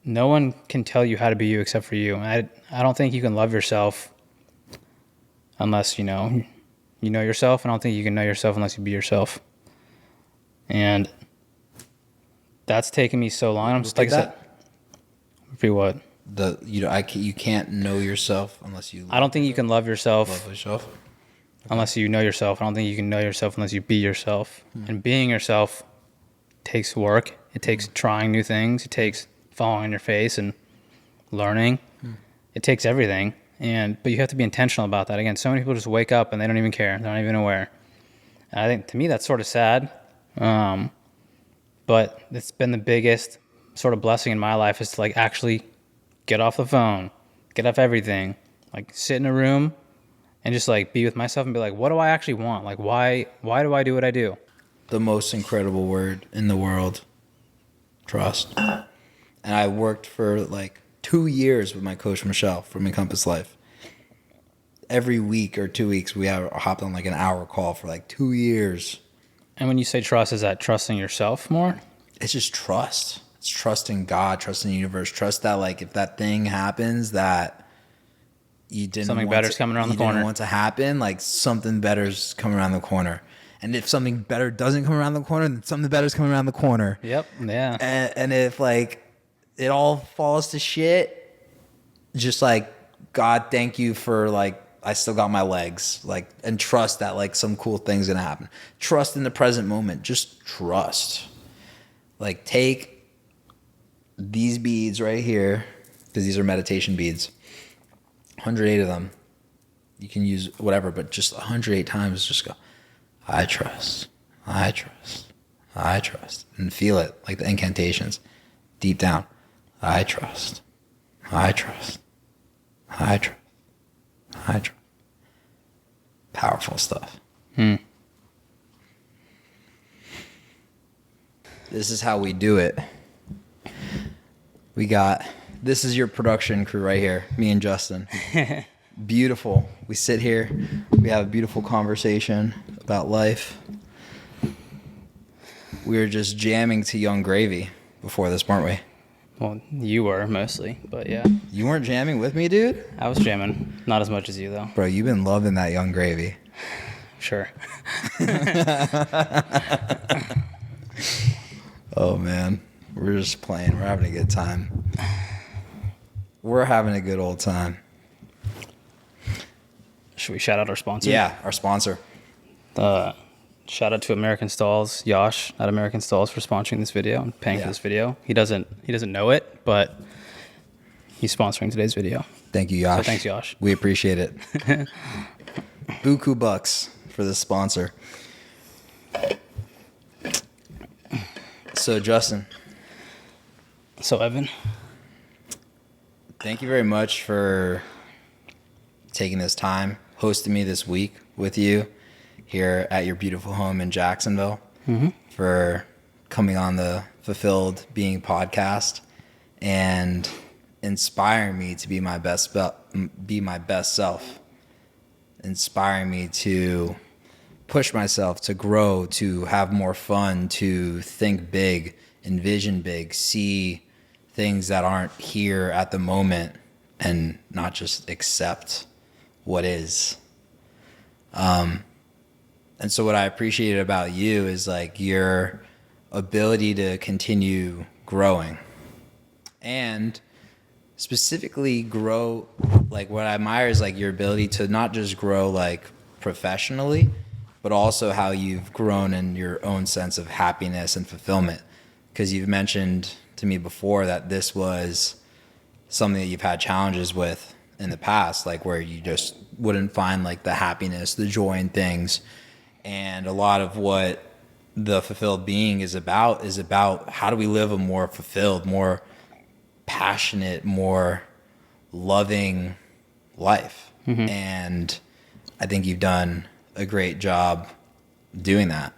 no one can tell you how to be you except for you. And I don't think you can love yourself unless you know yourself. I don't think you can know yourself unless you be yourself. And that's taken me so long. I'm just like that. Repeat what? You can't know yourself unless you. I don't think you can love yourself. Love yourself. Unless you know yourself. I don't think you can know yourself unless you be yourself. And being yourself takes work. It takes trying new things. It takes falling on your face and learning. It takes everything. But you have to be intentional about that. Again, so many people just wake up and they don't even care. They're not even aware. And I think to me that's sort of sad. But it's been the biggest sort of blessing in my life is to like actually get off the phone, get off everything, like sit in a room and just like be with myself and be like, what do I actually want? Like, why do I do what I do? The most incredible word in the world, trust. And I worked for like 2 years with my coach, Michelle, from Encompass Life. Every week or 2 weeks, we hopped on like an hour call for like 2 years. And when you say trust, is that trusting yourself more? It's just trust. It's trusting God, trusting the universe. Trust that like if that thing happens that you didn't something better's coming around the corner. Didn't want to happen, like something better's coming around the corner. And if something better doesn't come around the corner, then something better's coming around the corner. Yep. Yeah. And if like it all falls to shit, just like, God, thank you for like I still got my legs, like, and trust that like some cool thing's gonna happen. Trust in the present moment. Just trust. Like take these beads right here, because these are meditation beads. 108 of them. You can use whatever, but just 108 times, just go, I trust, I trust, I trust. And feel it, like the incantations, deep down. I trust, I trust, I trust, I trust. Powerful stuff. This is how we do it. This is your production crew right here, me and Justin. Beautiful. We sit here, we have a beautiful conversation about life. We were just jamming to Young Gravy before this, weren't we? Well, you were mostly, but yeah. You weren't jamming with me, dude? I was jamming. Not as much as you, though. Bro, you've been loving that Young Gravy. Sure. Oh, man. We're just playing. We're having a good time. We're having a good old time. Should we shout out our sponsor? Yeah, our sponsor. Shout out to American Stalls, Yosh at American Stalls for sponsoring this video and paying for this video. He doesn't know it, but he's sponsoring today's video. Thank you, Yosh. So thanks, Yosh. We appreciate it. Buku bucks for this sponsor. So, Justin. So, Evan. Thank you very much for taking this time, hosting me this week with you here at your beautiful home in Jacksonville, for coming on the Fulfilled Being podcast and inspiring me to be my best self, inspiring me to push myself, to grow, to have more fun, to think big, envision big, see things that aren't here at the moment and not just accept what is. And so what I appreciated about you is like your ability to continue growing and specifically grow. Like what I admire is like your ability to not just grow like professionally, but also how you've grown in your own sense of happiness and fulfillment. Because you've mentioned to me before that this was something that you've had challenges with in the past, like where you just wouldn't find like the happiness, the joy in things. And a lot of what the Fulfilled Being is about how do we live a more fulfilled, more passionate, more loving life. And I think you've done a great job doing that.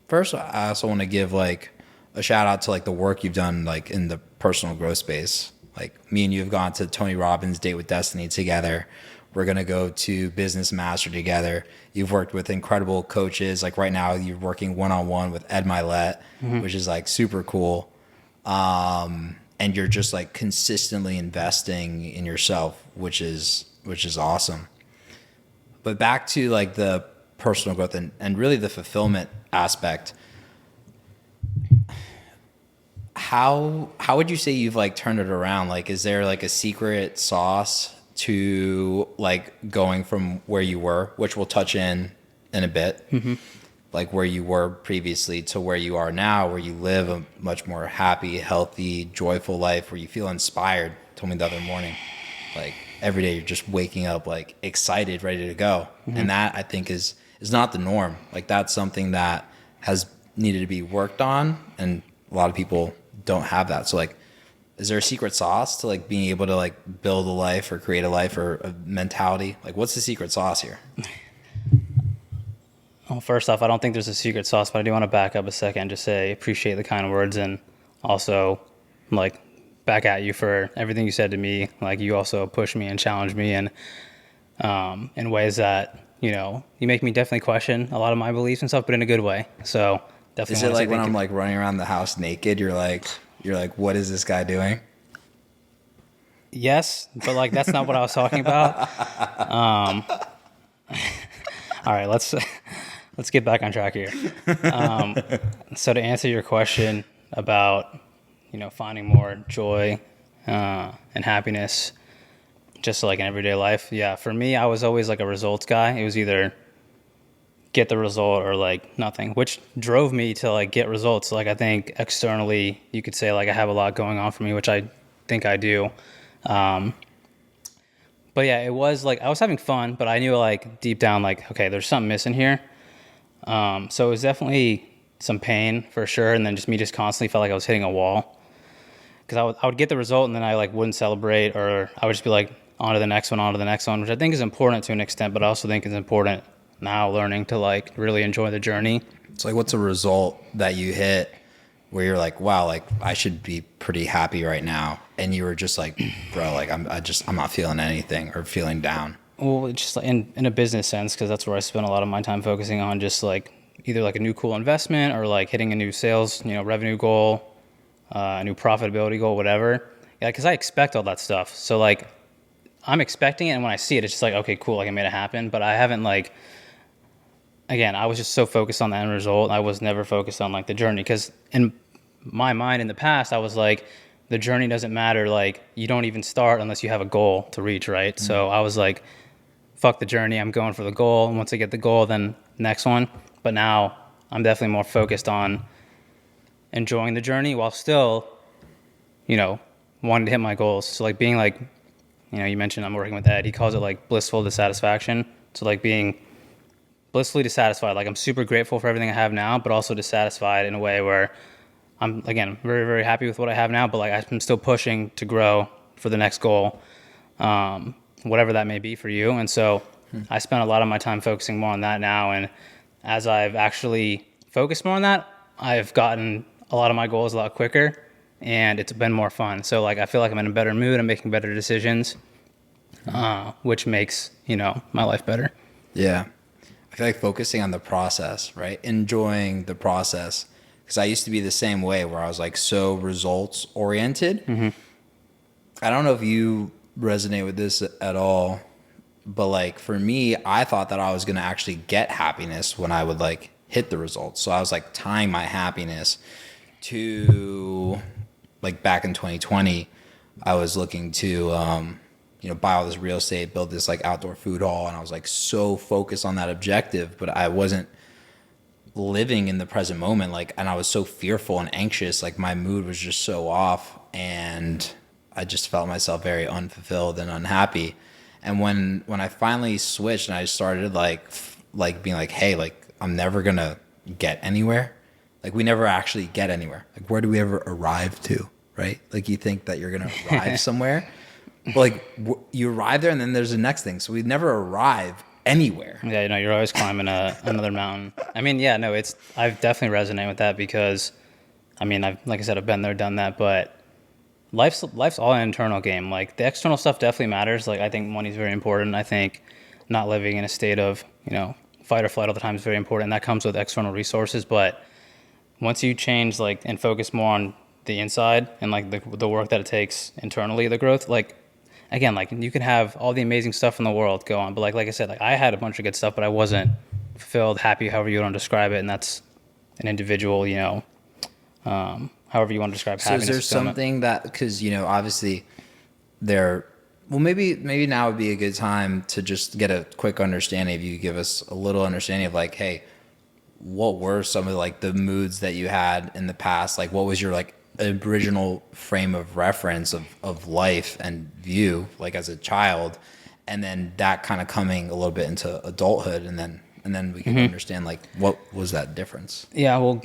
First, I also want to give like a shout out to like the work you've done like in the personal growth space. Like me and you have gone to Tony Robbins' Date with Destiny together. We're going to go to Business Master together. You've worked with incredible coaches. Like right now you're working one-on-one with Ed Milet, which is like super cool. and you're just like consistently investing in yourself, which is awesome. But back to like the personal growth and really the fulfillment aspect. How would you say you've like turned it around? Like, is there like a secret sauce to like going from where you were, which we'll touch in a bit, like where you were previously to where you are now, where you live a much more happy, healthy, joyful life, where you feel inspired? Told me the other morning, like every day you're just waking up like excited, ready to go. And that I think is not the norm. Like that's something that has needed to be worked on, and a lot of people don't have that. So like, is there a secret sauce to like being able to like build a life or create a life or a mentality? Like what's the secret sauce here? Well, first off, I don't think there's a secret sauce, but I do want to back up a second and just say appreciate the kind words, and also like back at you for everything you said to me. Like you also push me and challenge me, and in ways that, you know, you make me definitely question a lot of my beliefs and stuff, but in a good way. So definitely. Is it like when I'm like running around the house naked, you're like, what is this guy doing? Yes, but like that's not what I was talking about. All right, let's get back on track here. So to answer your question about, you know, finding more joy and happiness, just like in everyday life. Yeah, for me, I was always like a results guy. It was either get the result or like nothing, which drove me to like get results. Like I think externally, you could say like I have a lot going on for me, which I think I do. But yeah, it was like I was having fun, but I knew like deep down like, okay, there's something missing here. So it was definitely some pain for sure, and then just me just constantly felt like I was hitting a wall, because I would get the result and then I like wouldn't celebrate, or I would just be like on to the next one, which I think is important to an extent, but I also think it's important now learning to like really enjoy the journey. It's like, what's a result that you hit where you're like, wow, like I should be pretty happy right now, and you were just like, bro, like I'm not feeling anything or feeling down? Well, it's just like in a business sense, because that's where I spend a lot of my time focusing on, just like either like a new cool investment or like hitting a new sales, you know, revenue goal, a new profitability goal, whatever. Yeah, because I expect all that stuff. So like I'm expecting it, and when I see it, it's just like, okay, cool, like I made it happen. But I haven't like, again, I was just so focused on the end result. I was never focused on like the journey, because in my mind in the past, I was like, the journey doesn't matter. Like you don't even start unless you have a goal to reach, right? Mm-hmm. So I was like, fuck the journey, I'm going for the goal. And once I get the goal, then next one. But now I'm definitely more focused on enjoying the journey while still, you know, wanting to hit my goals. So like being like, you know, you mentioned I'm working with Ed. He calls it like blissful dissatisfaction. So like being blissfully dissatisfied. Like I'm super grateful for everything I have now, but also dissatisfied in a way where I'm, again, very, very happy with what I have now, but like I'm still pushing to grow for the next goal, whatever that may be for you. And so I spend a lot of my time focusing more on that now. And as I've actually focused more on that, I've gotten a lot of my goals a lot quicker, and it's been more fun. So like I feel like I'm in a better mood. I'm making better decisions, which makes, you know, my life better. Yeah. I feel like focusing on the process, right? Enjoying the process. Because I used to be the same way, where I was like so results oriented. Mm-hmm. I don't know if you resonate with this at all, but like for me, I thought that I was going to actually get happiness when I would like hit the results. So I was like tying my happiness to, like back in 2020, I was looking to, you know, buy all this real estate, build this like outdoor food hall. And I was like so focused on that objective, but I wasn't living in the present moment. Like, and I was so fearful and anxious. Like my mood was just so off, and I just felt myself very unfulfilled and unhappy. And when I finally switched and I started like being like, hey, like I'm never gonna get anywhere. Like we never actually get anywhere. Like where do we ever arrive to, right? Like you think that you're gonna arrive somewhere, but like you arrive there and then there's the next thing. So we never arrive anywhere. Yeah, you know, you're always climbing another mountain. I mean, yeah, no, I've definitely resonate with that, because I mean, like I said, I've been there, done that, but life's all an internal game. Like the external stuff definitely matters. Like I think money's very important. I think not living in a state of, you know, fight or flight all the time is very important. That comes with external resources. But once you change like and focus more on the inside and like the work that it takes internally, the growth, like again, like you can have all the amazing stuff in the world go on, but like I said, like I had a bunch of good stuff, but I wasn't fulfilled, happy, however you want to describe it, and that's an individual, however you want to describe So happiness. is there fulfillment. something that, because obviously there, well, maybe now would be a good time to just get a quick understanding. If you could give us a little understanding of like, hey, what were some of like the moods that you had in the past? Like, what was your like original frame of reference of life and view, like as a child, and then that kind of coming a little bit into adulthood, and then we can understand like what was that difference. Yeah, well,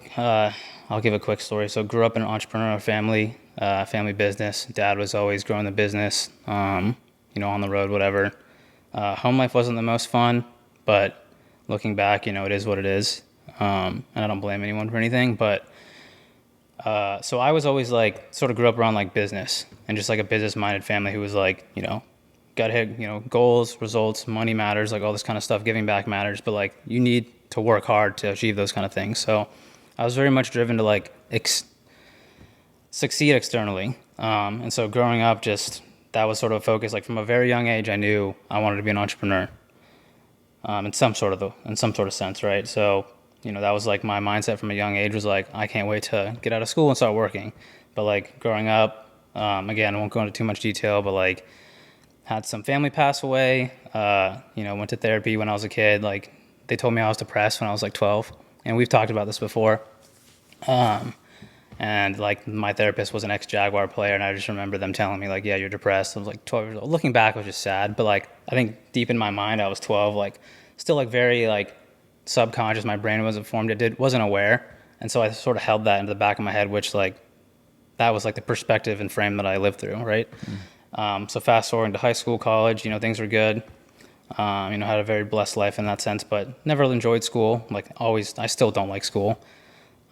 I'll give a quick story. So grew up in an entrepreneurial family, family business. Dad was always growing the business, on the road, whatever. Home life wasn't the most fun, but looking back, it is what it is. And I don't blame anyone for anything, but so I was always like, sort of grew up around like business and just like a business-minded family who was like, got to hit, goals, results, money matters, like all this kind of stuff, giving back matters, but like you need to work hard to achieve those kind of things. So I was very much driven to like succeed externally. And so growing up, just that was sort of a focus. Like from a very young age, I knew I wanted to be an entrepreneur in some sort of sense, right? So, that was like my mindset from a young age was like, I can't wait to get out of school and start working. But like growing up, again, I won't go into too much detail, but like had some family pass away, went to therapy when I was a kid. Like they told me I was depressed when I was like 12, and we've talked about this before. And like my therapist was an ex-Jaguar player, and I just remember them telling me like, yeah, you're depressed. I was like 12 years old. Looking back, I was just sad, but like I think deep in my mind, I was 12, like still like very like subconscious. My brain wasn't formed. Wasn't aware, and so I sort of held that into the back of my head, which like that was like the perspective and frame that I lived through, right? So fast forward to high school, college, things were good. Had a very blessed life in that sense, but never enjoyed school. Like always, I still don't like school.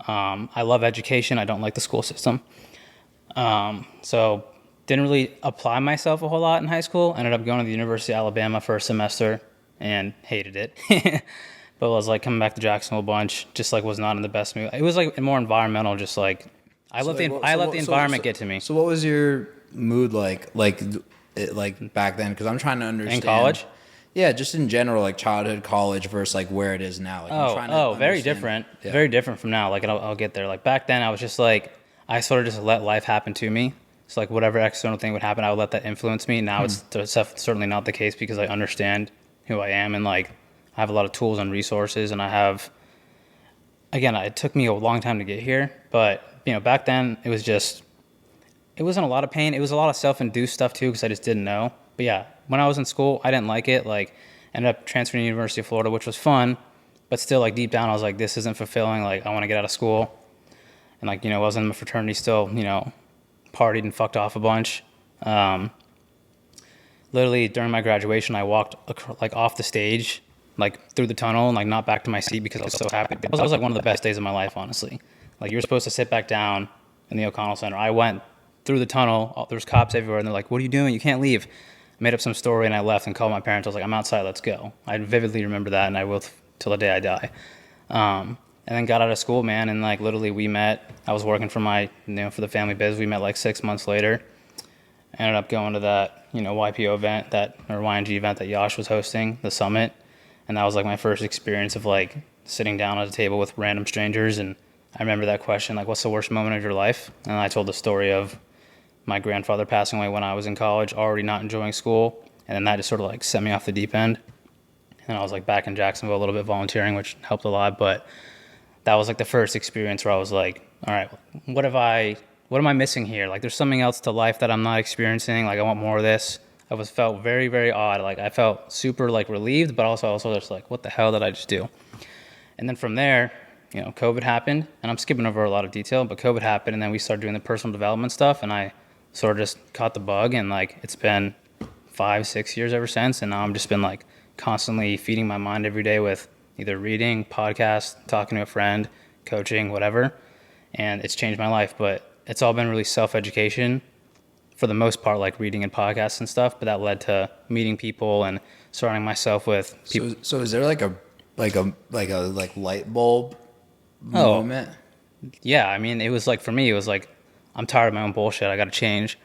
I love education. I don't like the school system. So didn't really apply myself a whole lot in high school. Ended up going to the University of Alabama for a semester and hated it. But was like coming back to Jacksonville a bunch, just like was not in the best mood. It was like more environmental, just like I let the environment get to me. So what was your mood like back then? Because I'm trying to understand. In college? Yeah, just in general, like childhood, college versus like where it is now. Like, I'm trying to very understand. different. Yeah. Very different from now. Like I'll get there. Like back then, I was just like I sort of just let life happen to me. So like whatever external thing would happen, I would let that influence me. Now it's certainly not the case because I understand who I am and like I have a lot of tools and resources, and I have. Again, it took me a long time to get here, but back then it wasn't a lot of pain. It was a lot of self-induced stuff too because I just didn't know. But yeah, when I was in school, I didn't like it. Like, ended up transferring to University of Florida, which was fun, but still, like deep down, I was like, this isn't fulfilling. Like, I want to get out of school, and like I was in a fraternity still. Partied and fucked off a bunch. Literally during my graduation, I walked like off the stage, like through the tunnel, and like not back to my seat because I was so happy. It was like one of the best days of my life, honestly. Like you're supposed to sit back down in the O'Connell Center. I went through the tunnel. There was cops everywhere, and they're like, "What are you doing? You can't leave." I made up some story, and I left and called my parents. I was like, "I'm outside. Let's go." I vividly remember that, and I will till the day I die. And then got out of school, man, and like literally we met. I was working for for the family biz. We met like 6 months later. Ended up going to that, YPO event, or YNG event that Yash was hosting, the summit. And that was like my first experience of like sitting down at a table with random strangers. And I remember that question, like, what's the worst moment of your life? And I told the story of my grandfather passing away when I was in college, already not enjoying school. And then that just sort of like set me off the deep end. And I was like back in Jacksonville a little bit volunteering, which helped a lot. But that was like the first experience where I was like, all right, what am I missing here? Like there's something else to life that I'm not experiencing. Like I want more of this. I felt very, very odd. Like I felt super like relieved, but also just like, what the hell did I just do? And then from there, COVID happened, and I'm skipping over a lot of detail, but COVID happened, and then we started doing the personal development stuff, and I sort of just caught the bug, and like it's been 5-6 years ever since, and now I'm just been like constantly feeding my mind every day with either reading, podcasts, talking to a friend, coaching, whatever, and it's changed my life. But it's all been really self-education for the most part, like reading and podcasts and stuff, but that led to meeting people and surrounding myself with people. So is there like a light bulb moment? Yeah, I mean, it was like, for me, it was like I'm tired of my own bullshit. I got to change.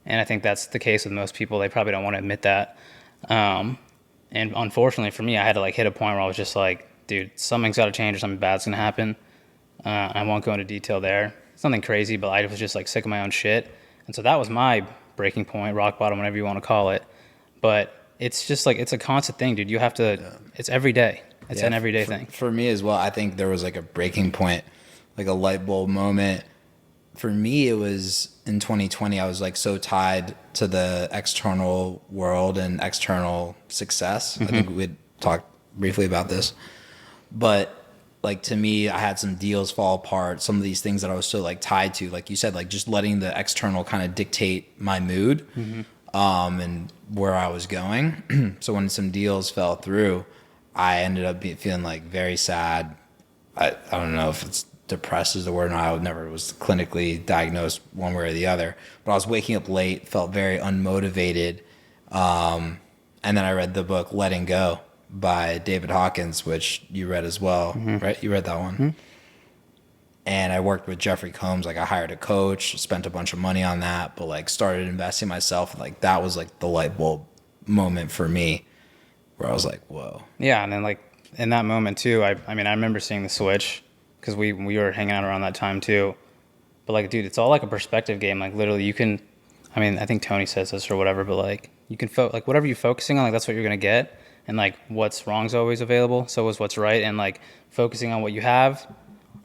And I think that's the case with most people. They probably don't want to admit that. And unfortunately for me, I had to like hit a point where I was just like, dude, something's got to change or something bad's going to happen. I won't go into detail there. It's nothing crazy, but I was just like sick of my own shit. And so that was my breaking point, rock bottom, whatever you want to call it. But it's just like, it's a constant thing, dude. You have to, it's every day. It's an everyday thing. For me as well, I think there was like a breaking point, like a light bulb moment. For me, it was in 2020, I was like so tied to the external world and external success. I think we'd talked briefly about this. But like to me, I had some deals fall apart, some of these things that I was so like tied to, like you said, like just letting the external kind of dictate my mood and where I was going. So when some deals fell through, I ended up feeling like very sad. I don't know if it's depressed is the word or not. I never was clinically diagnosed one way or the other, but I was waking up late, felt very unmotivated. And then I read the book Letting Go by David Hawkins, which you read as well, right? You read that one. And I worked with Jeffrey Combs. Like I hired a coach, spent a bunch of money on that, but like started investing myself. Like that was like the light bulb moment for me where I was like, whoa. Yeah. And then like in that moment too, I mean, I remember seeing the switch because we were hanging out around that time too. But like, dude, it's all like a perspective game. Like literally you can, I mean, I think Tony says this or whatever, but like you can like whatever you're focusing on, like that's what you're going to get. And like what's wrong is always available. So is what's right. And like focusing on what you have.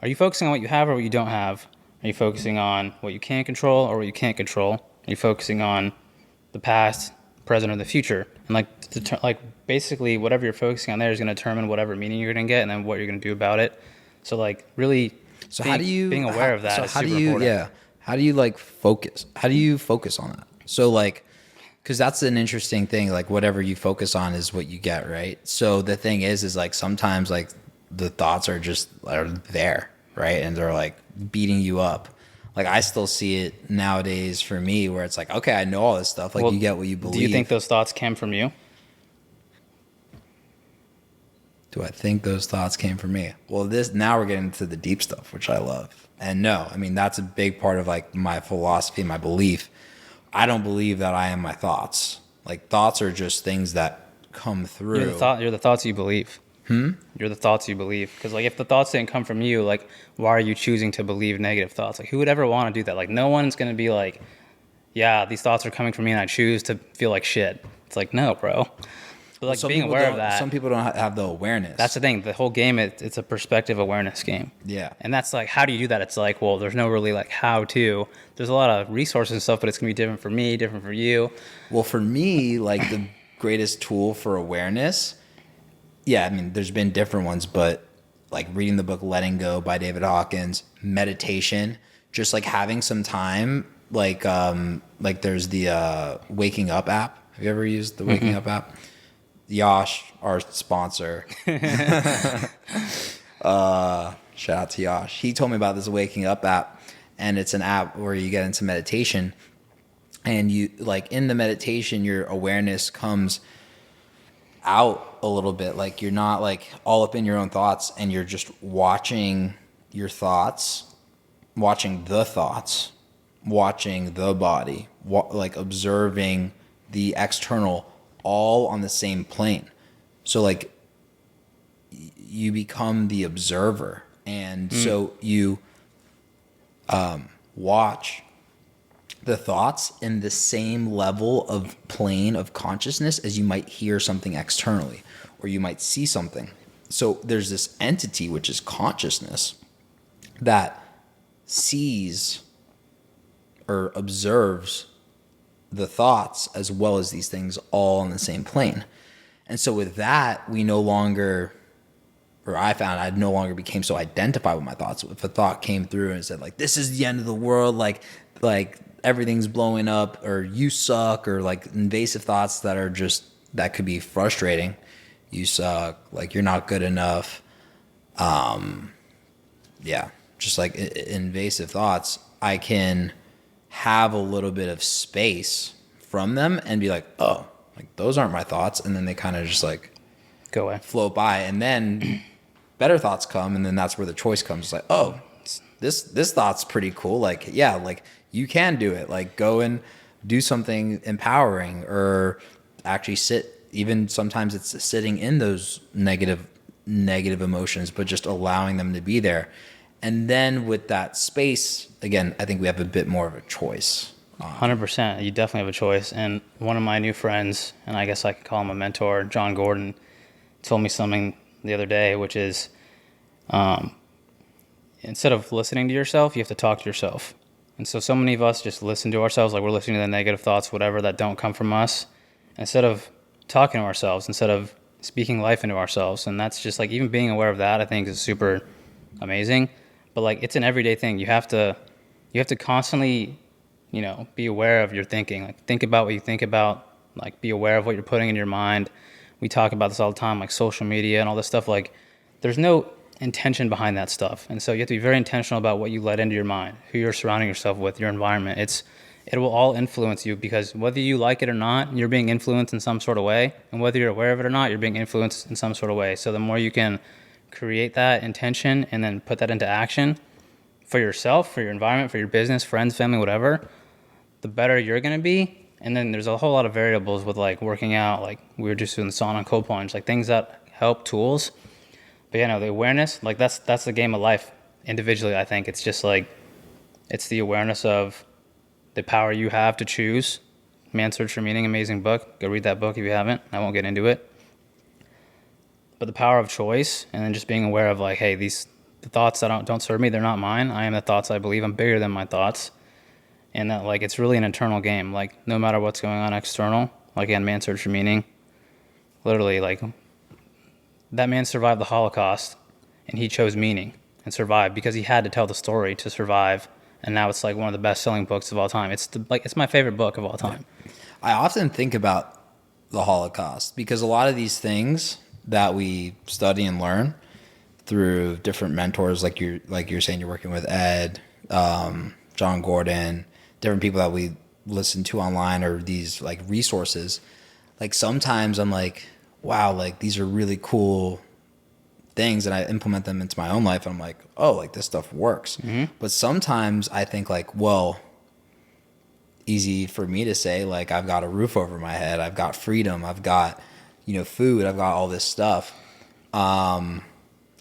Are you focusing on what you have or what you don't have? Are you focusing on what you can control or what you can't control? Are you focusing on the past, present, or the future? And like basically whatever you're focusing on there is going to determine whatever meaning you're going to get and then what you're going to do about it. So like really being aware of that is super important. Yeah. How do you like focus? How do you focus on that? So like, because that's an interesting thing. Like whatever you focus on is what you get, right? So the thing is like sometimes like the thoughts are there, right? And they're like beating you up. Like I still see it nowadays for me where it's like, okay, I know all this stuff. Like you get what you believe. Do you think those thoughts came from you? Do I think those thoughts came from me? Well, now we're getting to the deep stuff, which I love. And no, I mean, that's a big part of like my philosophy, my belief. I don't believe that I am my thoughts. Like thoughts are just things that come through. You're the thoughts you believe. You're the thoughts you believe. Because like if the thoughts didn't come from you, like why are you choosing to believe negative thoughts? Like who would ever want to do that? Like no one's going to be like, yeah, these thoughts are coming from me and I choose to feel like shit. It's like, no, bro. But like being aware of that. Some people don't have the awareness. That's the thing. The whole game, it's a perspective awareness game. Yeah. And that's like, how do you do that? It's like, well, there's no really like how to. There's a lot of resources and stuff, but it's going to be different for me, different for you. Well, for me, like the greatest tool for awareness, yeah, I mean, there's been different ones, but like reading the book Letting Go by David Hawkins, meditation, just like having some time, like there's the Waking Up app. Have you ever used the Waking Up app? Yash, our sponsor. Shout out to Yash. He told me about this Waking Up app, and it's an app where you get into meditation, and you like in the meditation, your awareness comes out a little bit. Like you're not like all up in your own thoughts, and you're just watching your thoughts, watching the thoughts, watching the body, like observing the external, all on the same plane. So like you become the observer, and so you watch the thoughts in the same level of plane of consciousness as you might hear something externally or you might see something. So there's this entity, which is consciousness, that sees or observes the thoughts as well as these things all on the same plane. And so with that, we no longer, or I found I no longer became so identified with my thoughts. If a thought came through and said like, this is the end of the world, like everything's blowing up, or you suck, or like invasive thoughts that are just, that could be frustrating. You suck, like you're not good enough. Yeah, just like invasive thoughts, I can have a little bit of space from them and be like, oh, like those aren't my thoughts. And then they kind of just like go away, float by. And then better thoughts come. And then that's where the choice comes. It's like, oh, this thought's pretty cool. Like, yeah, like you can do it. Like go and do something empowering, or actually sit, even sometimes it's sitting in those negative emotions, but just allowing them to be there. And then with that space, again, I think we have a bit more of a choice. 100%. You definitely have a choice. And one of my new friends, and I guess I could call him a mentor, John Gordon, told me something the other day, which is instead of listening to yourself, you have to talk to yourself. And so many of us just listen to ourselves, like we're listening to the negative thoughts, whatever, that don't come from us, instead of talking to ourselves, instead of speaking life into ourselves. And that's just like, even being aware of that, I think is super amazing. But like, it's an everyday thing. You have to constantly, be aware of your thinking. Like, think about what you think about, like be aware of what you're putting in your mind. We talk about this all the time, like social media and all this stuff. Like, there's no intention behind that stuff. And so you have to be very intentional about what you let into your mind, who you're surrounding yourself with, your environment. It will all influence you, because whether you like it or not, you're being influenced in some sort of way. And whether you're aware of it or not, you're being influenced in some sort of way. So the more you can create that intention and then put that into action for yourself, for your environment, for your business, friends, family, whatever, the better you're going to be. And then there's a whole lot of variables with like working out, like we were just doing the sauna and cold plunge, like things that help, tools. But the awareness, like that's the game of life individually. I think it's just like, it's the awareness of the power you have to choose. Man's Search for Meaning, amazing book. Go read that book if you haven't. I won't get into it. But the power of choice, and then just being aware of like, hey, the thoughts that don't serve me, they're not mine. I am the thoughts I believe. I'm bigger than my thoughts. And that like, it's really an internal game. Like no matter what's going on external, like again, Man's Search for Meaning, literally like that man survived the Holocaust and he chose meaning and survived because he had to tell the story to survive. And now it's like one of the best selling books of all time. It's my favorite book of all time. I often think about the Holocaust because a lot of these things that we study and learn through different mentors, like you're saying, you're working with Ed, John Gordon, different people that we listen to online, or these like resources. Like sometimes I'm like, wow, like these are really cool things, and I implement them into my own life, and I'm like, oh, like this stuff works. Mm-hmm. But sometimes I think like, well, easy for me to say, like I've got a roof over my head, I've got freedom, I've got, food, I've got all this stuff. And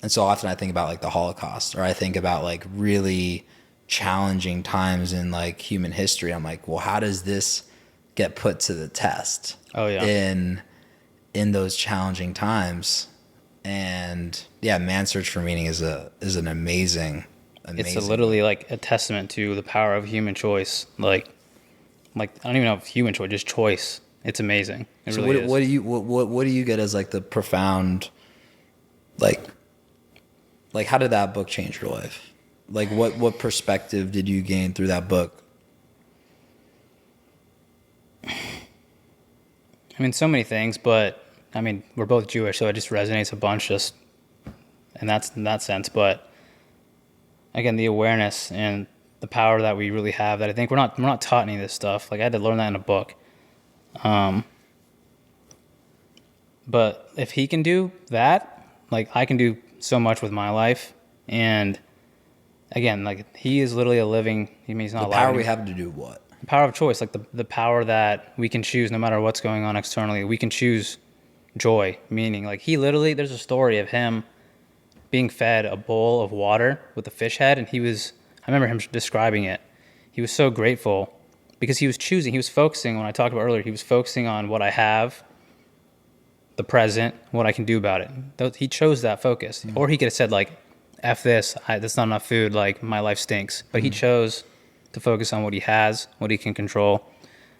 so often I think about like the Holocaust, or I think about like really challenging times in like human history. I'm like, well, how does this get put to the test? Oh yeah. In those challenging times. And yeah, Man's Search for Meaning is an amazing. It's literally like a testament to the power of human choice. Like I don't even know if human choice, just choice. It's amazing. It so really what is. do you get as like the profound, like how did that book change your life? Like what perspective did you gain through that book? I mean, so many things, but I mean, we're both Jewish, so it just resonates a bunch just in that sense. But again, the awareness and the power that we really have, that I think we're not taught any of this stuff. Like I had to learn that in a book. But if he can do that, like I can do so much with my life. And again, like he is literally a living, he's not alive. The power we have to do what? The power of choice, like the power that we can choose no matter what's going on externally. We can choose joy, meaning. Like he literally, there's a story of him being fed a bowl of water with a fish head, and I remember him describing it. He was so grateful because he was focusing, when I talked about earlier, he was focusing on what I have, the present, what I can do about it. He chose that focus. Mm-hmm. Or he could have said like, F this, that's not enough food, like my life stinks. But he chose to focus on what he has, what he can control,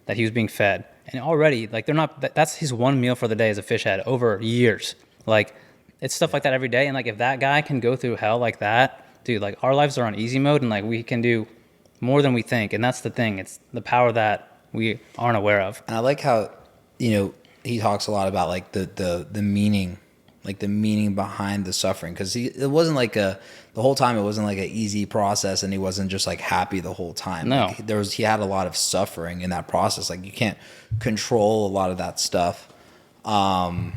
that he was being fed. And already, like that's his one meal for the day is a fish head over years. Like it's stuff like that every day. And like if that guy can go through hell like that, dude, like our lives are on easy mode, and like we can do more than we think. And that's the thing. It's the power that we aren't aware of. And I like how, he talks a lot about like the meaning, like the meaning behind the suffering. Cause it wasn't like the whole time it wasn't like an easy process, and he wasn't just like happy the whole time. No. Like he had a lot of suffering in that process. Like you can't control a lot of that stuff. But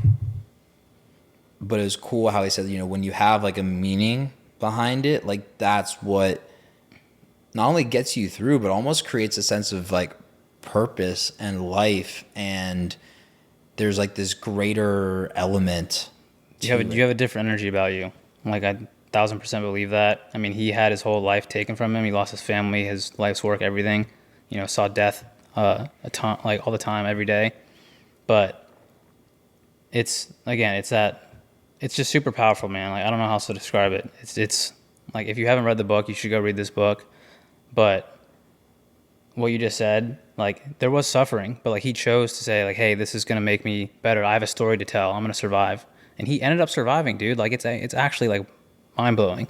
it was cool how he said, when you have like a meaning behind it, like that's what not only gets you through, but almost creates a sense of like purpose and life. And there's like this greater element. You have a different energy about you. Like I 1000% believe that. I mean, he had his whole life taken from him. He lost his family, his life's work, everything. You know, saw death a ton, like all the time, every day. But it's just super powerful, man. Like I don't know how else to describe it. It's like if you haven't read the book, you should go read this book. But what you just said, like there was suffering, but like he chose to say like, hey, this is gonna make me better. I have a story to tell. I'm gonna survive, and he ended up surviving, dude. Like it's actually like mind blowing.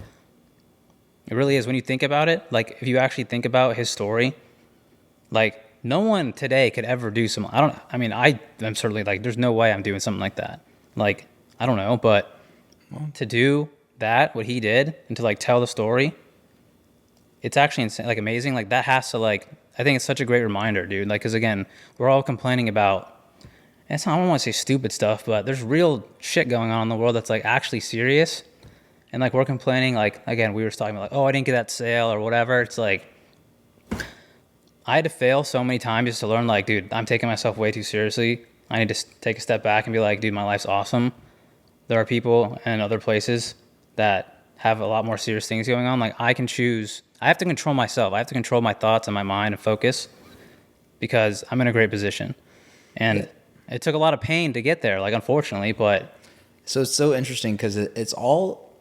It really is when you think about it. Like if you actually think about his story, like no one today could ever do some. I am certainly like, there's no way I'm doing something like that. Like I don't know, but to do that, what he did, and to like tell the story, it's actually insane, like amazing. Like that has to like, I think it's such a great reminder, dude. Like, cause again, we're all complaining about, I don't want to say stupid stuff, but there's real shit going on in the world that's like actually serious. And like we're complaining, like again, we were talking about like, oh, I didn't get that sale or whatever. It's like I had to fail so many times just to learn like, dude, I'm taking myself way too seriously. I need to take a step back and be like, dude, my life's awesome. There are people and other places that have a lot more serious things going on. Like I can choose. I have to control myself. I have to control my thoughts and my mind and focus because I'm in a great position. And it took a lot of pain to get there, like unfortunately, but. So it's so interesting because it's all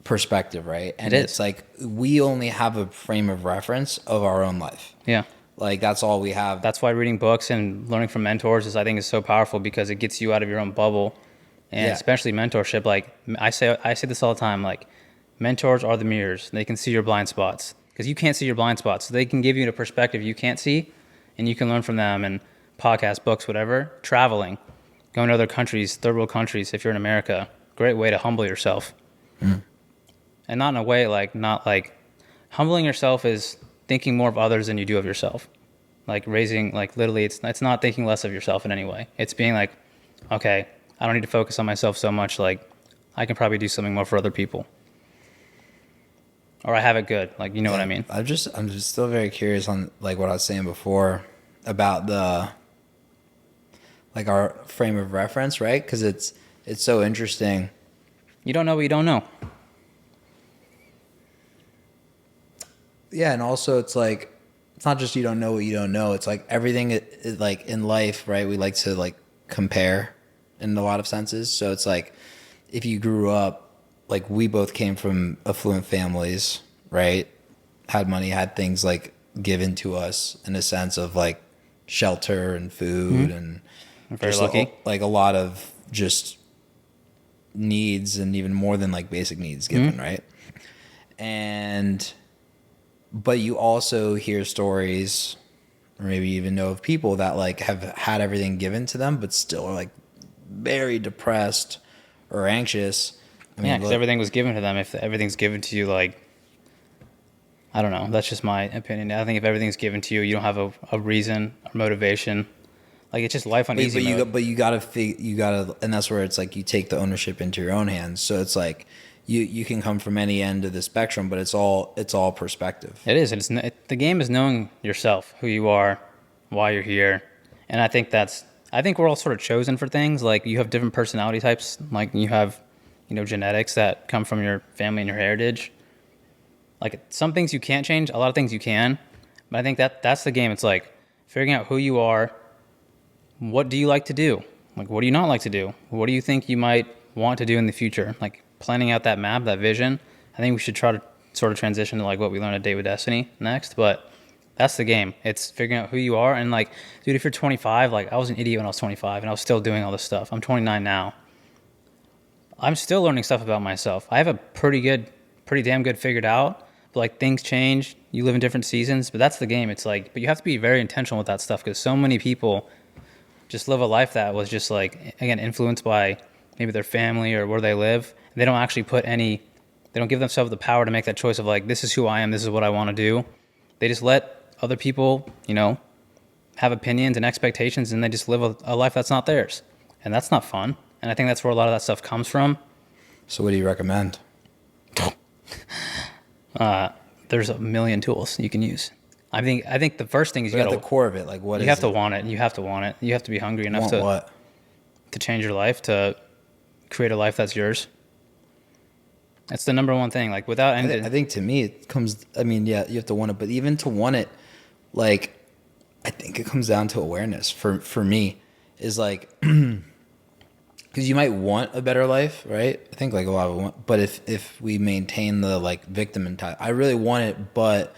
perspective, right? And it is. It's like we only have a frame of reference of our own life. Yeah. Like that's all we have. That's why reading books and learning from mentors is, I think, is so powerful because it gets you out of your own bubble, and especially mentorship. Like I say this all the time. Like mentors are the mirrors; they can see your blind spots because you can't see your blind spots. So they can give you a perspective you can't see, and you can learn from them. And podcasts, books, whatever. Traveling, going to other countries, third world countries. If you're in America, great way to humble yourself, and not in a way like humbling yourself is thinking more of others than you do of yourself. Like raising, like literally, it's not thinking less of yourself in any way. It's being like, okay, I don't need to focus on myself so much. Like I can probably do something more for other people, or I have it good. Like, you know what I mean? I'm just still very curious on like what I was saying before about the, like our frame of reference, right? Because it's so interesting. You don't know what you don't know. Yeah, and also it's like, it's not just you don't know what you don't know. It's like everything is like in life, right? We like to like compare in a lot of senses. So it's like if you grew up, like we both came from affluent families, right? Had money, had things like given to us in a sense of like shelter and food and Very lucky. Like a lot of just needs and even more than like basic needs given, right? But you also hear stories, or maybe even know of people that like have had everything given to them, but still are like very depressed or anxious. I mean, because everything was given to them. If everything's given to you, like, I don't know. That's just my opinion. I think if everything's given to you, you don't have a reason or motivation. Like it's just life on easy mode. But you gotta, and that's where it's like you take the ownership into your own hands. So it's like you can come from any end of the spectrum, but it's all perspective. It is. The game is knowing yourself, who you are, why you're here, and I think we're all sort of chosen for things. Like you have different personality types. Like you have, genetics that come from your family and your heritage. Like some things you can't change, a lot of things you can, but I think that's the game. It's like figuring out who you are. What do you like to do? Like, what do you not like to do? What do you think you might want to do in the future? Like planning out that map, that vision. I think we should try to sort of transition to like what we learned at Date with Destiny next, but that's the game. It's figuring out who you are. And like, dude, if you're 25, like I was an idiot when I was 25 and I was still doing all this stuff. I'm 29 now. I'm still learning stuff about myself. I have a pretty damn good figured out, but like things change. You live in different seasons, but that's the game. It's like, but you have to be very intentional with that stuff because so many people just live a life that was just like, again, influenced by maybe their family or where they live. They don't actually they don't give themselves the power to make that choice of like, this is who I am, this is what I want to do. They just let other people, have opinions and expectations, and they just live a life that's not theirs. And that's not fun. And I think that's where a lot of that stuff comes from. So what do you recommend? there's a million tools you can use. I think the first thing is But at the core of it, like what you is have to it? want it. You have to want it. You have to be hungry enough Want what? to change your life, to create a life that's yours. That's the number one thing. Like without anything, I think to me it comes. I mean, yeah, you have to want it, but even to want it, like, I think it comes down to awareness. For me, is like, because you might want a better life, right? I think like a lot of want, but if we maintain the like victim mentality, I really want it, but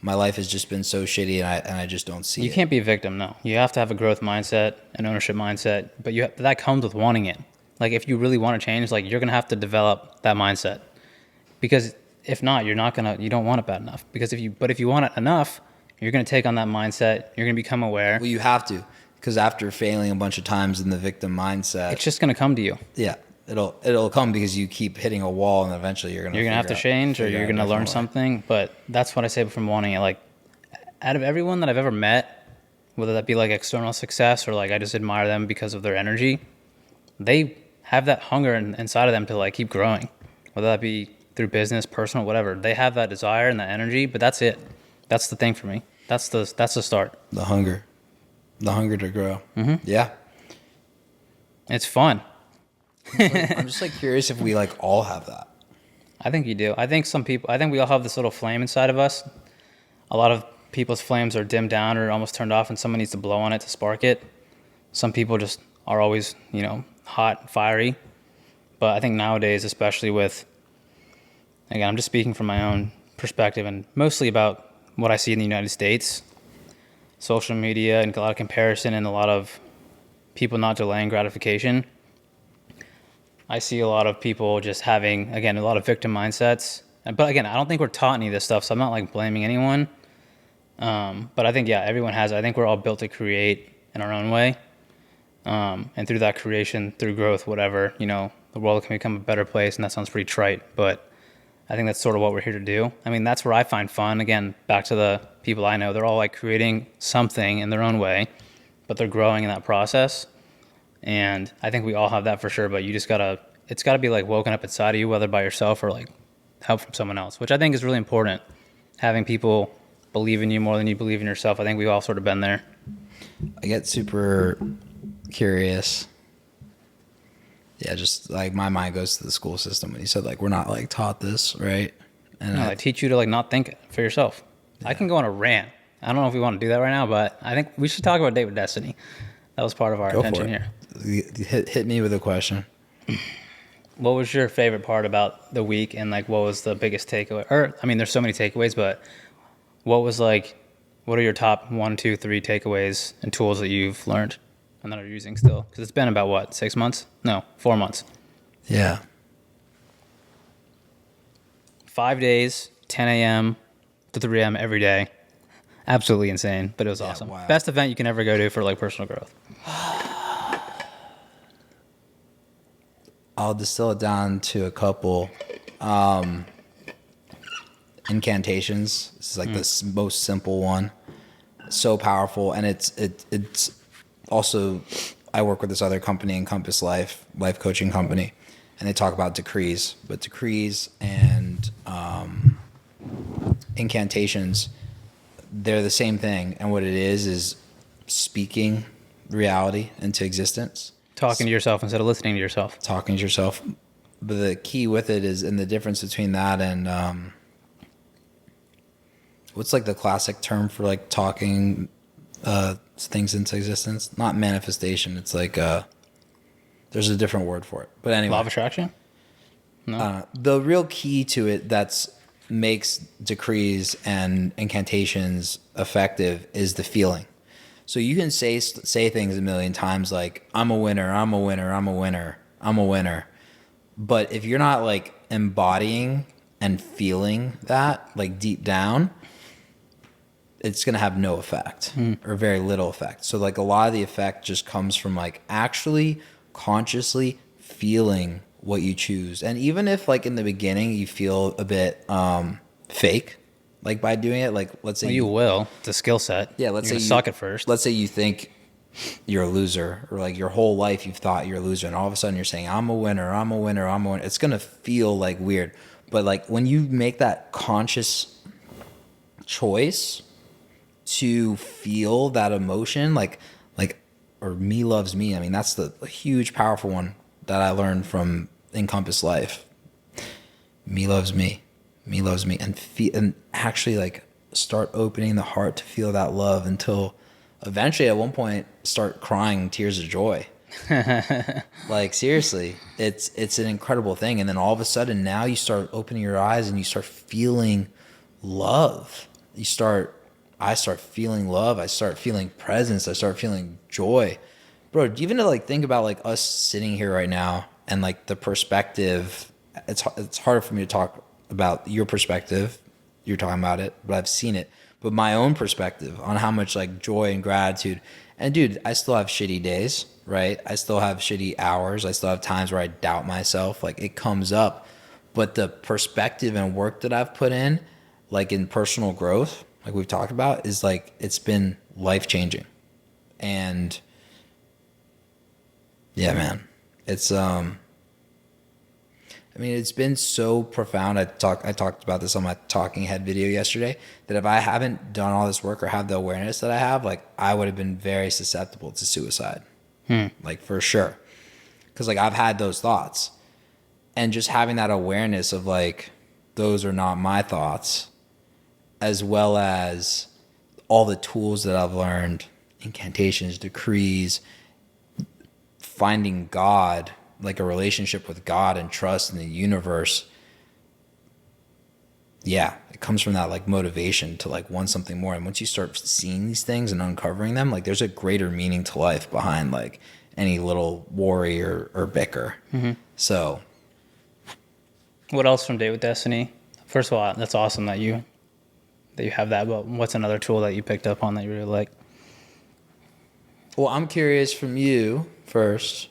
my life has just been so shitty, and I just don't see you it. can't be a victim. No, you have to have a growth mindset, an ownership mindset. But that comes with wanting it. Like if you really want to change, like you're gonna have to develop that mindset. Because if not, you don't want it bad enough. Because if you want it enough, you're gonna take on that mindset. You're gonna become aware. Well, you have to, because after failing a bunch of times in the victim mindset, It's just gonna come to you. yeah, it'll come because you keep hitting a wall, and eventually you're gonna Have to change, or you're gonna learn something. But that's what I say from wanting it. Like out of everyone that I've ever met, whether that be like external success or like I just admire them because of their energy, they have that hunger inside of them to like keep growing, whether that be through business, personal, whatever. They have that desire and that energy, but that's it. That's the thing for me. That's the start. The hunger to grow. Mm-hmm. Yeah. It's fun. I'm just like curious if we like all have that. I think you do. I think we all have this little flame inside of us. A lot of people's flames are dimmed down or almost turned off, and someone needs to blow on it to spark it. Some people just are always, hot, fiery. But I think nowadays, especially with, again, I'm just speaking from my own perspective and mostly about what I see in the United States, social media and a lot of comparison and a lot of people not delaying gratification. I see a lot of people just having, again, a lot of victim mindsets. But again, I don't think we're taught any of this stuff, so I'm not like blaming anyone. But I think, yeah, everyone has. I think we're all built to create in our own way. And through that creation, through growth, whatever, the world can become a better place. And that sounds pretty trite, but I think that's sort of what we're here to do. I mean, that's where I find fun. Again, back to the people I know, they're all like creating something in their own way, but they're growing in that process. And I think we all have that for sure, but it's gotta be like woken up inside of you, whether by yourself or like help from someone else, which I think is really important. Having people believe in you more than you believe in yourself. I think we've all sort of been there. I get super curious. Yeah, just like my mind goes to the school system when you said like we're not like taught this, right? And I teach you to like not think for yourself. Yeah. I can go on a rant. I don't know if we want to do that right now, but I think we should talk about Date with Destiny. That was part of our intention here. Hit me with a question. What was your favorite part about the week, and like what was the biggest takeaway? Or I mean, there's so many takeaways, but what are your top 1, 2, 3 takeaways and tools that you've learned and that are using still? Because it's been about what, 6 months? No, 4 months. Yeah. 5 days, 10 a.m. to 3 a.m. every day. Absolutely insane, but it was awesome. Wow. Best event you can ever go to for like personal growth. I'll distill it down to a couple. Incantations. This is like the most simple one. So powerful, and it's also, I work with this other company, Encompass Life coaching company, and they talk about decrees. But decrees and incantations, they're the same thing. And what it is speaking reality into existence. Talking to yourself instead of listening to yourself. Talking to yourself. But the key with it is, and the difference between that and what's like the classic term for like talking things into existence? Not manifestation. It's like there's a different word for it. But anyway. Law of attraction? No. The real key to it that's makes decrees and incantations effective is the feeling. So you can say things a million times like, I'm a winner, I'm a winner, I'm a winner, I'm a winner. But if you're not like embodying and feeling that like deep down, it's going to have no effect or very little effect. So like a lot of the effect just comes from like actually consciously feeling what you choose. And even if like in the beginning you feel a bit fake, like by doing it, like let's say you will. It's a skill set. Yeah, let's say you suck at first. Let's say you think you're a loser, or like your whole life you've thought you're a loser, and all of a sudden you're saying, I'm a winner, I'm a winner, I'm a winner. It's gonna feel like weird. But like when you make that conscious choice to feel that emotion, or me loves me. I mean, that's a huge, powerful one that I learned from Encompass Life. Me loves me. Me loves me. And actually like start opening the heart to feel that love until eventually at one point start crying tears of joy. Like seriously, it's an incredible thing. And then all of a sudden now you start opening your eyes and you start feeling love. I start feeling love. I start feeling presence. I start feeling joy. Bro, even to like think about like us sitting here right now and like the perspective, it's harder for me to talk about your perspective. You're talking about it, but I've seen it. But my own perspective on how much like joy and gratitude. And dude, I still have shitty days, right? I still have shitty hours. I still have times where I doubt myself. Like it comes up. But the perspective and work that I've put in, like in personal growth, like we've talked about, is like it's been life-changing. And yeah, man. It's it's been so profound. I talked about this on my Talking Head video yesterday, that if I haven't done all this work or have the awareness that I have, like I would have been very susceptible to suicide. Like for sure. Cause like I've had those thoughts, and just having that awareness of like, those are not my thoughts, as well as all the tools that I've learned, incantations, decrees, finding God, like a relationship with God and trust in the universe. Yeah, it comes from that like motivation to like want something more. And once you start seeing these things and uncovering them, like there's a greater meaning to life behind like any little worry or bicker. So What else from Date with Destiny? First of all, that's awesome that you have that, but what's another tool that you picked up on that you really like? well, I'm curious from you first,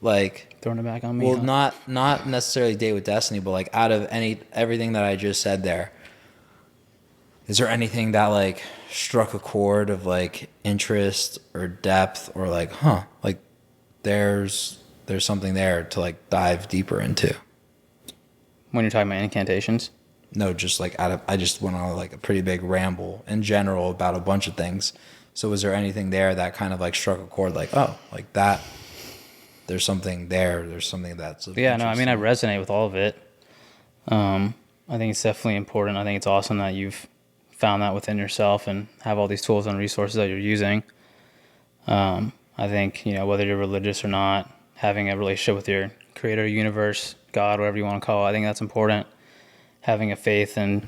like, Throwing it back on me. well, huh? not necessarily Date with Destiny, but like out of everything that I just said there, is there anything that like struck a chord of like interest or depth, or like, like there's something there to like dive deeper into? When you're talking about incantations? No, just like I just went on like a pretty big ramble in general about a bunch of things. So was there anything there that kind of like struck a chord, like, oh, like that, there's something there, there's something that's of Yeah, no, I mean, I interest? resonate with all of it. I think it's definitely important. I think it's awesome that you've found that within yourself and have all these tools and resources that you're using. I think, whether you're religious or not, having a relationship with your creator, universe, God, whatever you want to call it, I think that's important. Having a faith and,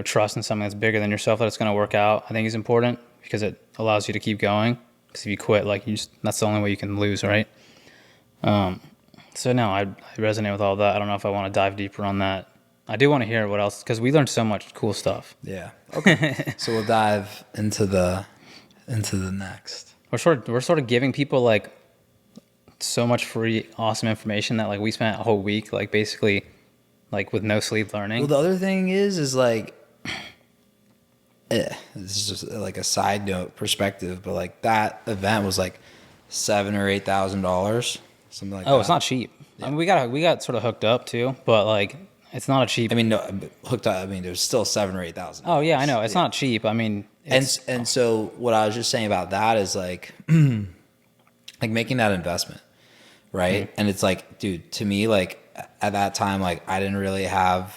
trust in something that's bigger than yourself that it's going to work out, I think is important, because it allows you to keep going. Because if you quit, like that's the only way you can lose, right? So no, I resonate with all that. I don't know if I want to dive deeper on that. I do want to hear what else, because we learned so much cool stuff. Yeah. Okay. So we'll dive into the next. We're sort of giving people like so much free, awesome information that like we spent a whole week like basically like with no sleep learning. Well, the other thing is like, this is just like a side note perspective, but like that event was like $7,000 or $8,000, something like that. Oh, it's not cheap. Yeah. I mean, we got sort of hooked up too, but like it's not a cheap. I mean, no, hooked up. I mean, there's still $7,000 or $8,000. Oh yeah, I know it's not cheap. I mean, and so what I was just saying about that is like, like making that investment, right? And it's like, dude, to me, like at that time, like I didn't really have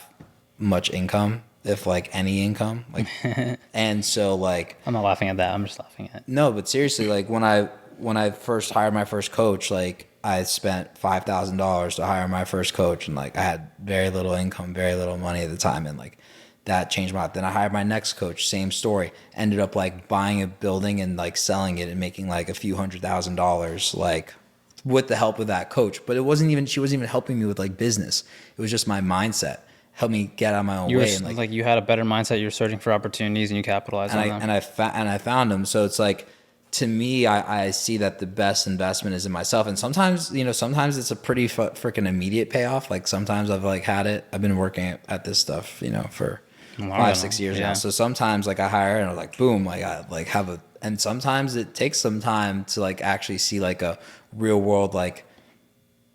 much income, if like any income, like, and so like, I'm not laughing at that. I'm just laughing at. No, but seriously, like when I first hired my first coach, like I spent $5,000 to hire my first coach, and like I had very little income, very little money at the time, and like that changed my life. Then I hired my next coach, same story. Ended up like buying a building and like selling it and making like a few $100,000, like with the help of that coach. But she wasn't even helping me with like business. It was just my mindset. Helped me get out of my own way. And like you had a better mindset. You were searching for opportunities and you capitalized on them. And I found them. So it's like, to me, I see that the best investment is in myself. And sometimes it's a pretty freaking immediate payoff. Like sometimes I've like had it. I've been working at this stuff, for 5-6 years now. So sometimes like I hire and I'm like, boom, like I like have a, and sometimes it takes some time to like actually see like a real world, like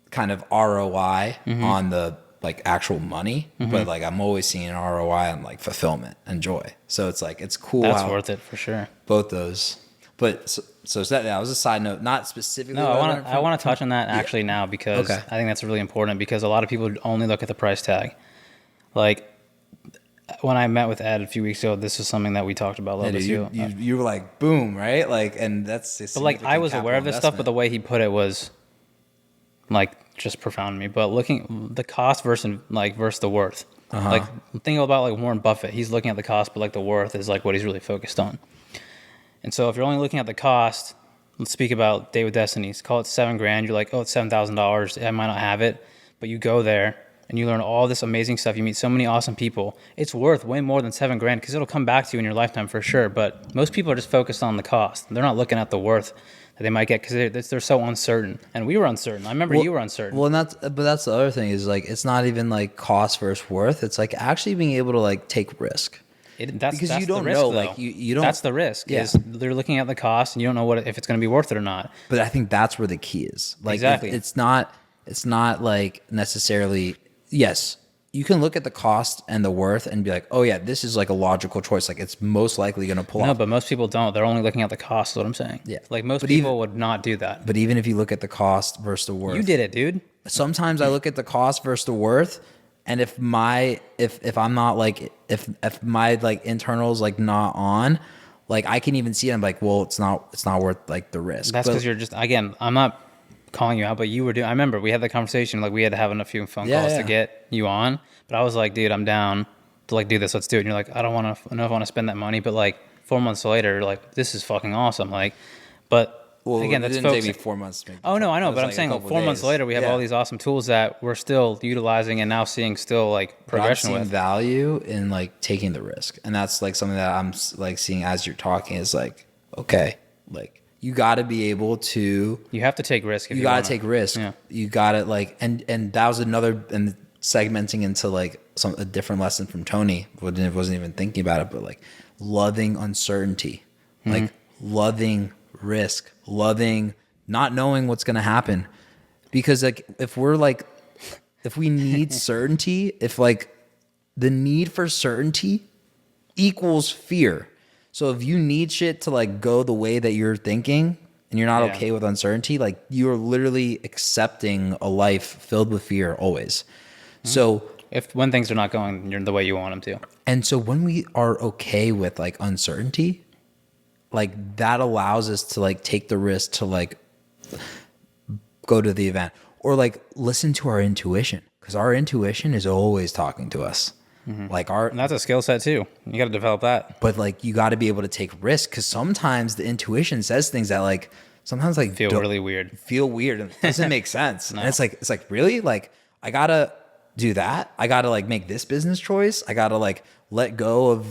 kind of ROI on the like actual money, but like I'm always seeing ROI on like fulfillment and joy. So it's like, it's cool. That's how worth it for sure. both those. But so that was a side note, not specifically. No, what I want to touch on that actually now, because Okay. I think that's really important, because a lot of people only look at the price tag. Like when I met with Ed a few weeks ago, this is something that we talked about a little Yeah, bit dude, too. you were like, boom, right? Like, and that's But like I was aware of this stuff, but the way he put it was like just profound to me. But looking the cost versus the worth. Like think about like Warren Buffett. He's looking at the cost, but like the worth is like what he's really focused on. And so if you're only looking at the cost, let's speak about Date with Destiny. Call it $7,000. You're like, oh, it's $7,000. I might not have it, but you go there and you learn all this amazing stuff. You meet so many awesome people. It's worth way more than $7,000 because it'll come back to you in your lifetime for sure. But most people are just focused on the cost. They're not looking at the worth that they might get because they're so uncertain. And we were uncertain. I remember you were uncertain. Well, and that's the other thing is like, it's not even like cost versus worth. It's like actually being able to like take risk. That's you the don't risk, know, though. like you don't. That's the risk. Yeah. Is they're looking at the cost and you don't know if it's going to be worth it or not. But I think that's where the key is. Like Exactly. It's not like necessarily. Yes, you can look at the cost and the worth and be like, oh yeah, this is like a logical choice. Like it's most likely going to pull No, off. but most people don't. They're only looking at the cost. Is what I'm saying. Yeah. Like most But people would not do that. But even if you look at the cost versus the worth, You did it, dude. sometimes I look at the cost versus the worth, and if I'm not like if my like internals like not on, like I can even see it. I'm like, well, it's not worth like the risk. That's But- because you're just, again, I'm not calling you out, but you were doing, I remember we had the conversation, like we had to have a few phone Yeah, calls yeah. to get you on, but I was like, dude, I'm down to like do this. Let's do it. And you're like, I don't know if I want to spend that money, but like 4 months later, like this is fucking awesome. Like, but well, again, it that's didn't take focusing. me 4 months. To make Oh no, I know, it was but I'm like a saying like couple 4 months days. later, we have Yeah. all these awesome tools that we're still utilizing and now seeing still like But I'm progression seeing with. value in like taking the risk, and that's like something that I'm like seeing as you're talking is like, okay, like you got to be able to. You have to take risk. If You got wanna. to take risk. Yeah. You got to like, and that was another, and segmenting into like a different lesson from Tony. Wasn't even thinking about it, but like loving uncertainty, like loving risk, loving not knowing what's going to happen. Because like, if we need certainty, if like the need for certainty equals fear. So if you need shit to like go the way that you're thinking and you're not Yeah. okay with uncertainty, like you're literally accepting a life filled with fear always. So, When things are not going the way you want them to. and so when we are okay with like uncertainty, like that allows us to like take the risk to like go to the event or like listen to our intuition, because our intuition is always talking to us. Like And that's a skill set too. You got to develop that. but like you got to be able to take risks, because sometimes the intuition says things that like sometimes like Feel don't- really weird. feel weird and it doesn't make sense. And it's like really, like I gotta do that. I gotta like make this business choice. I gotta like let go of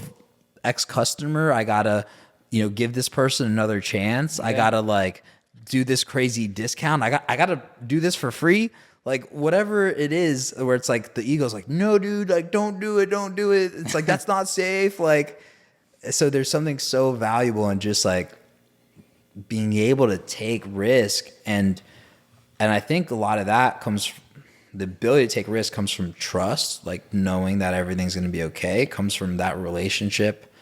X customer. I gotta give this person another chance. I gotta like do this crazy discount. I gotta do this for free. Like whatever it is, where it's like the ego's like, no, dude, like don't do it. It's like that's not safe. Like, so there's something so valuable in just like being able to take risk, and I think a lot of that comes, the ability to take risk comes from trust, like knowing that everything's going to be okay. It comes from that relationship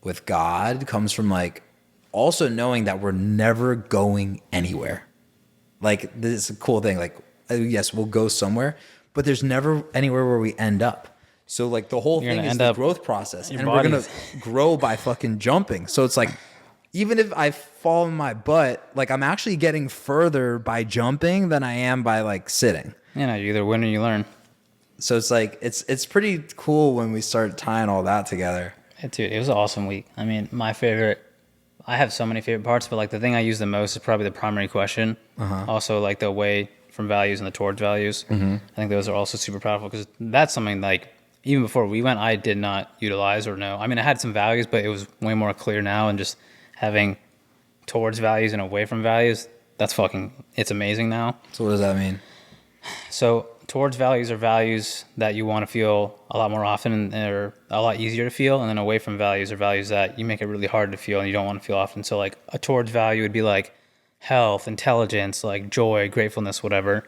with God. It comes from like also knowing that we're never going anywhere. Like this is a cool thing. Like yes, we'll go somewhere, but there's never anywhere where we end up. So like the whole You're thing gonna is end the up- growth process, your and we're gonna body's- grow by fucking jumping. So it's like, even if I fall on my butt, like I'm actually getting further by jumping than I am by like sitting. You either win or you learn. So it's like it's pretty cool when we start tying all that together. Dude, it was an awesome week. I mean, I have so many favorite parts, but like the thing I use the most is probably the primary question. Also like the away from values and the towards values. I think those are also super powerful, because that's something like even before we went, I did not utilize or know. I mean, I had some values, but it was way more clear now, and just having towards values and away from values, it's amazing now. So what does that mean? So towards values are values that you want to feel a lot more often and are a lot easier to feel. And then away from values are values that you make it really hard to feel and you don't want to feel often. So like a towards value would be like health, intelligence, like joy, gratefulness, whatever.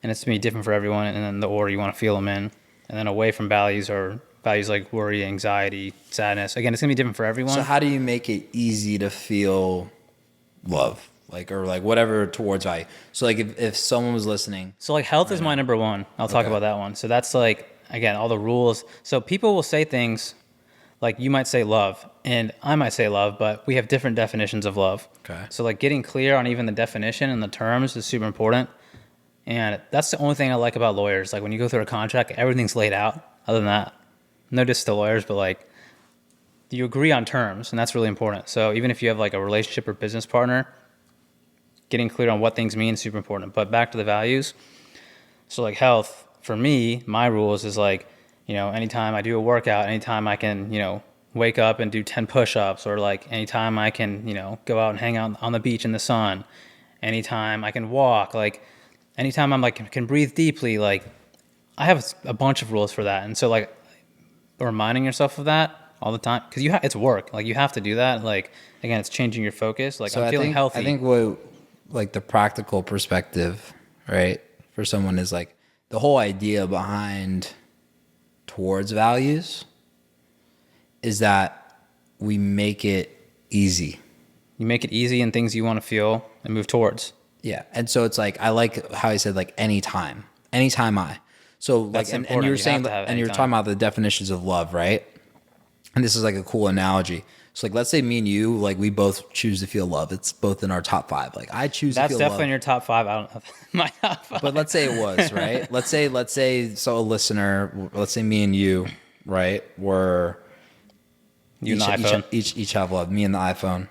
and it's going to be different for everyone, and then the order you want to feel them in. And then away from values are values like worry, anxiety, sadness. Again, it's going to be different for everyone. So how do you make it easy to feel love? Like, or like whatever towards value. So like if someone was listening. So like health is my number one. I'll talk about that one. So that's like, again, all the rules. So people will say things like you might say love and I might say love, but we have different definitions of love. Okay. So like getting clear on even the definition and the terms is super important. And that's the only thing I like about lawyers. Like when you go through a contract, everything's laid out. Other than that, no diss to lawyers, but like you agree on terms, and that's really important. So even if you have like a relationship or business partner, getting clear on what things mean is super important. But back to the values. So like health, for me, my rules is like, you know, anytime I do a workout, anytime I can, you know, wake up and do 10 push-ups, or like anytime I can, you know, go out and hang out on the beach in the sun, anytime I can walk, like anytime I'm like can breathe deeply, like I have a bunch of rules for that. And so like reminding yourself of that all the time, because it's work. Like you have to do that. Like again, it's changing your focus. Like So I'm feeling healthy. I think what like the practical perspective, right, for someone is like the whole idea behind towards values is that we make it easy. You make it easy in things you want to feel and move towards. Yeah. And so it's like, I like how I said like anytime I. So like, That's and important. you were You saying, have to have and you're anytime. talking about the definitions of love, right? And this is like a cool analogy. So like, let's say me and you, like we both choose to feel love. It's both in our top 5. Like I choose That's to feel definitely love. in your top 5. I don't know my top 5. But let's say it was, right? let's say, so a listener, let's say me and you, right, were You and the iPhone. each have love, me and the iPhone.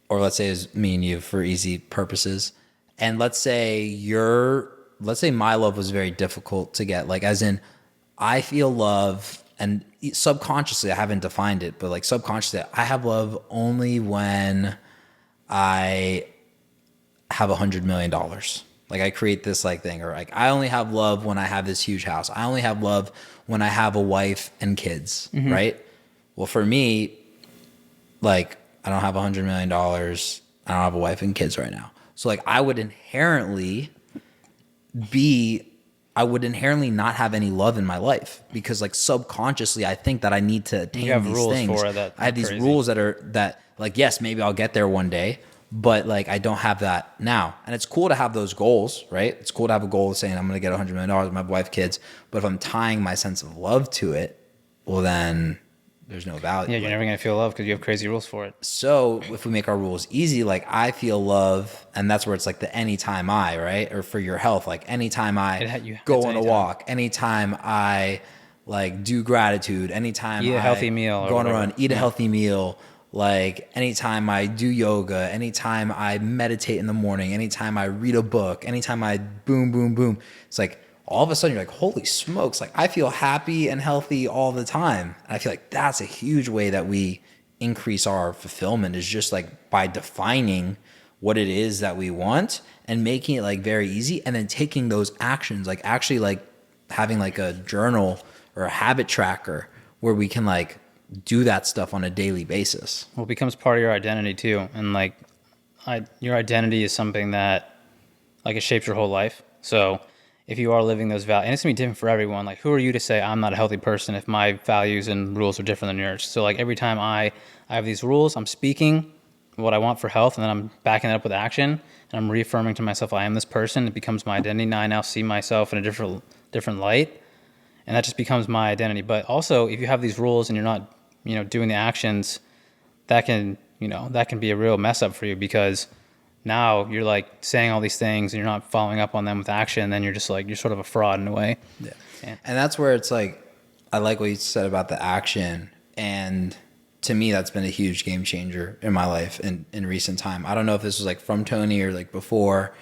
Or let's say it's me and you for easy purposes. And let's say my love was very difficult to get. Like as in, I feel love, and subconsciously, I haven't defined it, but like subconsciously, I have love only when I have $100 million. Like I create this like thing, or like I only have love when I have this huge house. I only have love when I have a wife and kids, right? Well, for me, like I don't have $100 million. I don't have a wife and kids right now. So like I would inherently not have any love in my life, because like subconsciously I think that I need to attain You have these rules things. for it that I have these crazy. rules that like, yes, maybe I'll get there one day, but like I don't have that now. And it's cool to have those goals, right? It's cool to have a goal of saying I'm going to get $100 million with my wife, kids. But if I'm tying my sense of love to it, well then there's no value. Yeah, you're never going to feel love because you have crazy rules for it. So if we make our rules easy, like I feel love, and that's where it's like the anytime I, right? Or for your health, like anytime I go it's on a anytime. walk, anytime I like do gratitude, anytime Eat a I healthy meal or go on a whatever. run, eat a healthy meal, like anytime I do yoga, anytime I meditate in the morning, anytime I read a book, anytime I boom, boom, boom. It's like all of a sudden you're like, holy smokes, like I feel happy and healthy all the time. And I feel like that's a huge way that we increase our fulfillment, is just like by defining what it is that we want and making it like very easy, and then taking those actions, like actually like having like a journal or a habit tracker where we can like do that stuff on a daily basis. Well, it becomes part of your identity too. And like your identity is something that like it shapes your whole life. So if you are living those values, and it's gonna be different for everyone. Like who are you to say I'm not a healthy person if my values and rules are different than yours? So like every time I have these rules, I'm speaking what I want for health, and then I'm backing it up with action, and I'm reaffirming to myself I am this person. It becomes my identity. Now I now see myself in a different light, and that just becomes my identity. But also, if you have these rules and you're not, doing the actions, that can be a real mess up for you, because now you're like saying all these things and you're not following up on them with action. And then you're just like, you're sort of a fraud in a way. Yeah. Yeah. And that's where it's like, I like what you said about the action. And to me, that's been a huge game changer in my life in recent time. I don't know if this was like from Tony or like before.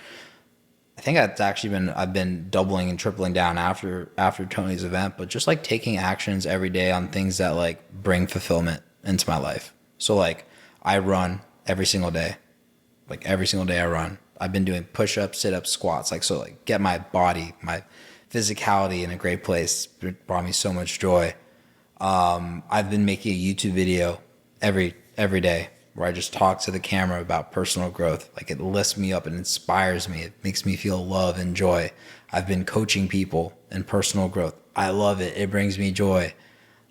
I think that's actually I've been doubling and tripling down after Tony's event, but just like taking actions every day on things that like bring fulfillment into my life. So like I run every single day. Like every single day I run. I've been doing push-ups, sit-ups, squats. Like, so like get my body, my physicality in a great place. It brought me so much joy. I've been making a YouTube video every day, where I just talk to the camera about personal growth. Like it lifts me up and inspires me. It makes me feel love and joy. I've been coaching people in personal growth. I love it. It brings me joy.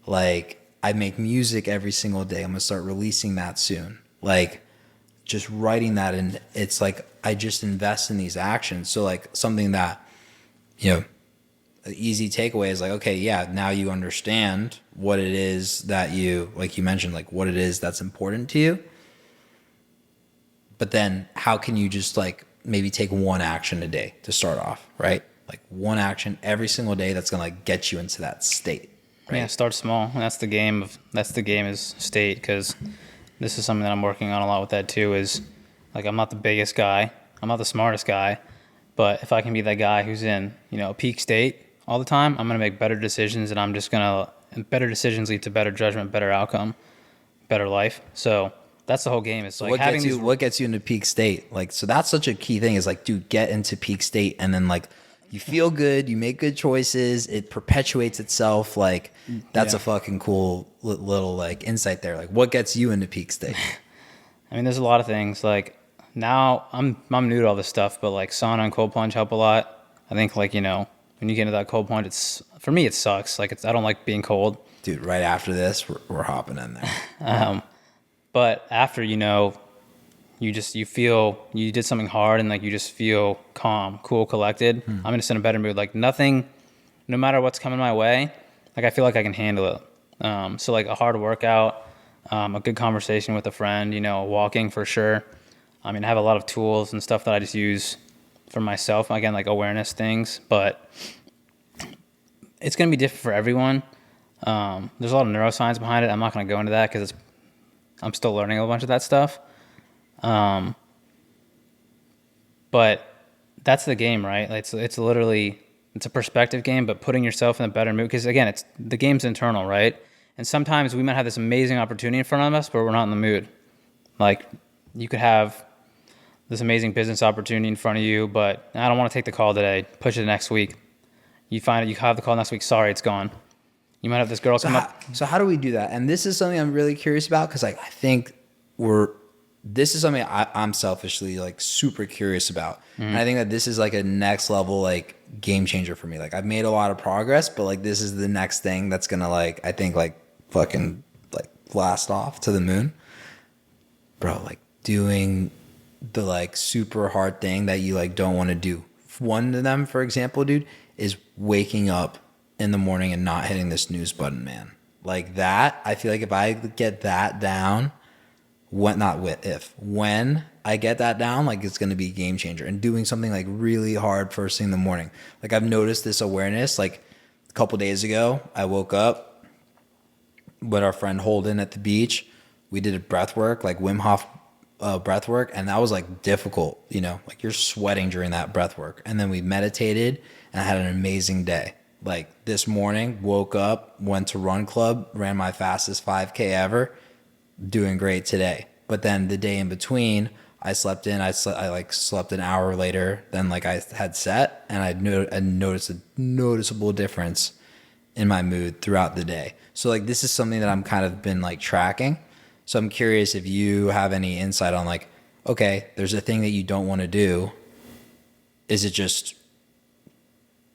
Like I make music every single day. I'm going to start releasing that soon. Like just writing that, and it's like I just invest in these actions. So like something that, you know, an easy takeaway is like, okay, yeah, now you understand what it is that you, like you mentioned, like what it is that's important to you. But then how can you just like maybe take one action a day to start off, right? Like one action every single day that's going to like get you into that state. Right? Yeah, start small. And that's the game is state, because this is something that I'm working on a lot with that too, is like I'm not the biggest guy, I'm not the smartest guy, but if I can be that guy who's in, you know, peak state all the time, I'm going to make better decisions, and I'm just going to, better decisions lead to better judgment, better outcome, better life. So that's the whole game. It's like what gets you into peak state? Like, so that's such a key thing, is like, dude, get into peak state, and then like you feel good, you make good choices, it perpetuates itself. Like that's a fucking cool little like insight there. Like what gets you into peak state? I mean, there's a lot of things. Like now I'm new to all this stuff, but like sauna and cold plunge help a lot. I think like, you know, when you get into that cold plunge, it's, for me, it sucks. Like I don't like being cold. Dude, right after this, we're hopping in there. But after, you know, you feel you did something hard, and like you just feel calm, cool, collected. I'm just in a better mood. Like nothing, no matter what's coming my way, like I feel like I can handle it. So like a hard workout, a good conversation with a friend, you know, walking for sure. I mean, I have a lot of tools and stuff that I just use for myself. Again, like awareness things, but it's going to be different for everyone. There's a lot of neuroscience behind it. I'm not going to go into that because I'm still learning a bunch of that stuff. But that's the game, right? It's literally, it's a perspective game, but putting yourself in a better mood. Because again, the game's internal, right? And sometimes we might have this amazing opportunity in front of us, but we're not in the mood. Like you could have this amazing business opportunity in front of you, but I don't want to take the call today. Push it next week. You find it, you have the call next week. Sorry, it's gone. You might have this girl come up. So how do we do that? And this is something I'm really curious about, because like I think this is something I'm selfishly like super curious about. And I think that this is like a next level like game changer for me. Like I've made a lot of progress, but like this is the next thing that's gonna like, I think like fucking like blast off to the moon. Bro, like doing the like super hard thing that you like don't want to do. One of them, for example, dude, is waking up in the morning and not hitting the snooze button, man. Like that, I feel like if I get that down, when I get that down, like it's going to be a game changer. And doing something like really hard first thing in the morning. Like I've noticed this awareness. Like a couple days ago, I woke up with our friend Holden at the beach. We did a breath work, like Wim Hof breath work. And that was like difficult, you know, like you're sweating during that breath work. And then we meditated, and I had an amazing day. Like this morning, woke up, went to run club, ran my fastest 5K ever. Doing great today. But then the day in between, I slept in. I slept an hour later than like I had set, and I noticed a noticeable difference in my mood throughout the day. So like this is something that I'm kind of been like tracking. So I'm curious if you have any insight on like, okay, there's a thing that you don't want to do. Is it just